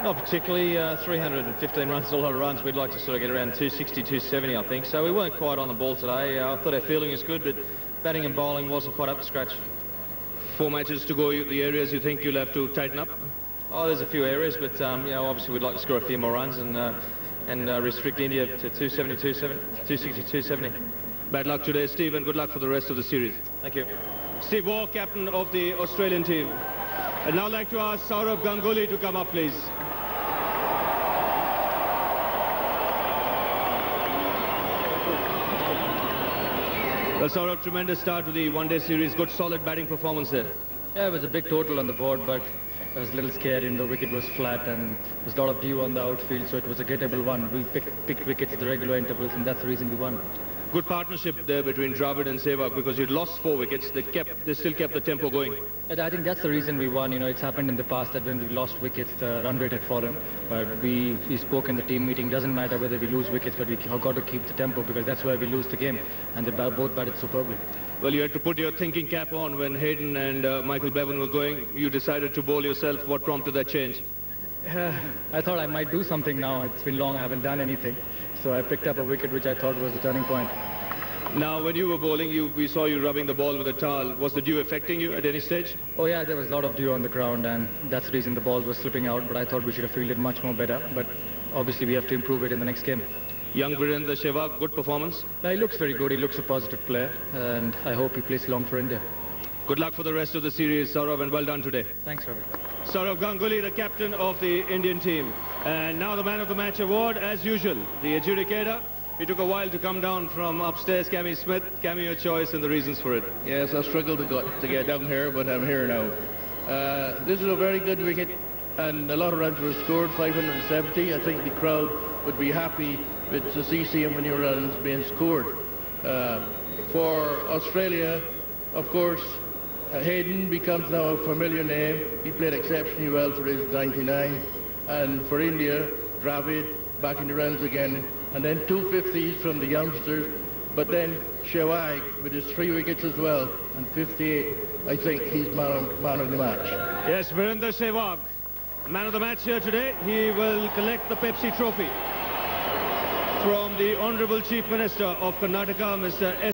Not particularly. 315 runs is a lot of runs. We'd like to sort of get around 260, 270, I think. So we weren't quite on the ball today. I thought our fielding was good, but batting and bowling wasn't quite up to scratch. 4 matches to go, the areas you think you'll have to tighten up? Oh, there's a few areas, but you know, obviously we'd like to score a few more runs and restrict India to 270, 260, 270. Bad luck today, Steve, and good luck for the rest of the series. Thank you. Steve Waugh, captain of the Australian team. I'd now like to ask Sourav Ganguly to come up, please. Well, Sourav, tremendous start to the one-day series. Good, solid batting performance there. Yeah, it was a big total on the board, but I was a little scared. The wicket was flat and there's a lot of dew on the outfield, so it was a gettable one. We picked wickets at the regular intervals, and that's the reason we won. Good partnership there between Dravid and Sehwag, because you'd lost 4 wickets. They still kept the tempo going. And I think that's the reason we won. You know, it's happened in the past that when we lost wickets, the run rate had fallen. But we spoke in the team meeting. Doesn't matter whether we lose wickets, but we have got to keep the tempo, because that's where we lose the game. And they both batted superbly. Well, you had to put your thinking cap on when Hayden and Michael Bevan were going. You decided to bowl yourself. What prompted that change? I thought I might do something now. It's been long. I haven't done anything. So I picked up a wicket which I thought was the turning point. Now, when you were bowling, we saw you rubbing the ball with a towel. Was the dew affecting you at any stage? Oh yeah, there was a lot of dew on the ground, and that's the reason the balls were slipping out. But I thought we should have fielded much more better. But obviously we have to improve it in the next game. Young Virender Sehwag, good performance. Yeah, he looks very good. He looks a positive player, and I hope he plays long for India. Good luck for the rest of the series, Sourav, and well done today. Thanks, Ravi. Sourav Ganguly, the captain of the Indian team. And now the man of the match award, as usual, the adjudicator. He took a while to come down from upstairs, Cammy Smith. Cammy, your choice and the reasons for it. Yes, I struggled to get down here, but I'm here now. This is a very good wicket, and a lot of runs were scored, 570. I think the crowd would be happy with to see many runs being scored. For Australia, of course, Hayden becomes now a familiar name. He played exceptionally well for his 99. And for India, Dravid back in the runs again. And then 250s from the youngsters. But then Sehwag with his 3 wickets as well. And 58, I think he's man of the match. Yes, Virender Sehwag, man of the match here today. He will collect the Pepsi trophy from the Honourable Chief Minister of Karnataka, Mr.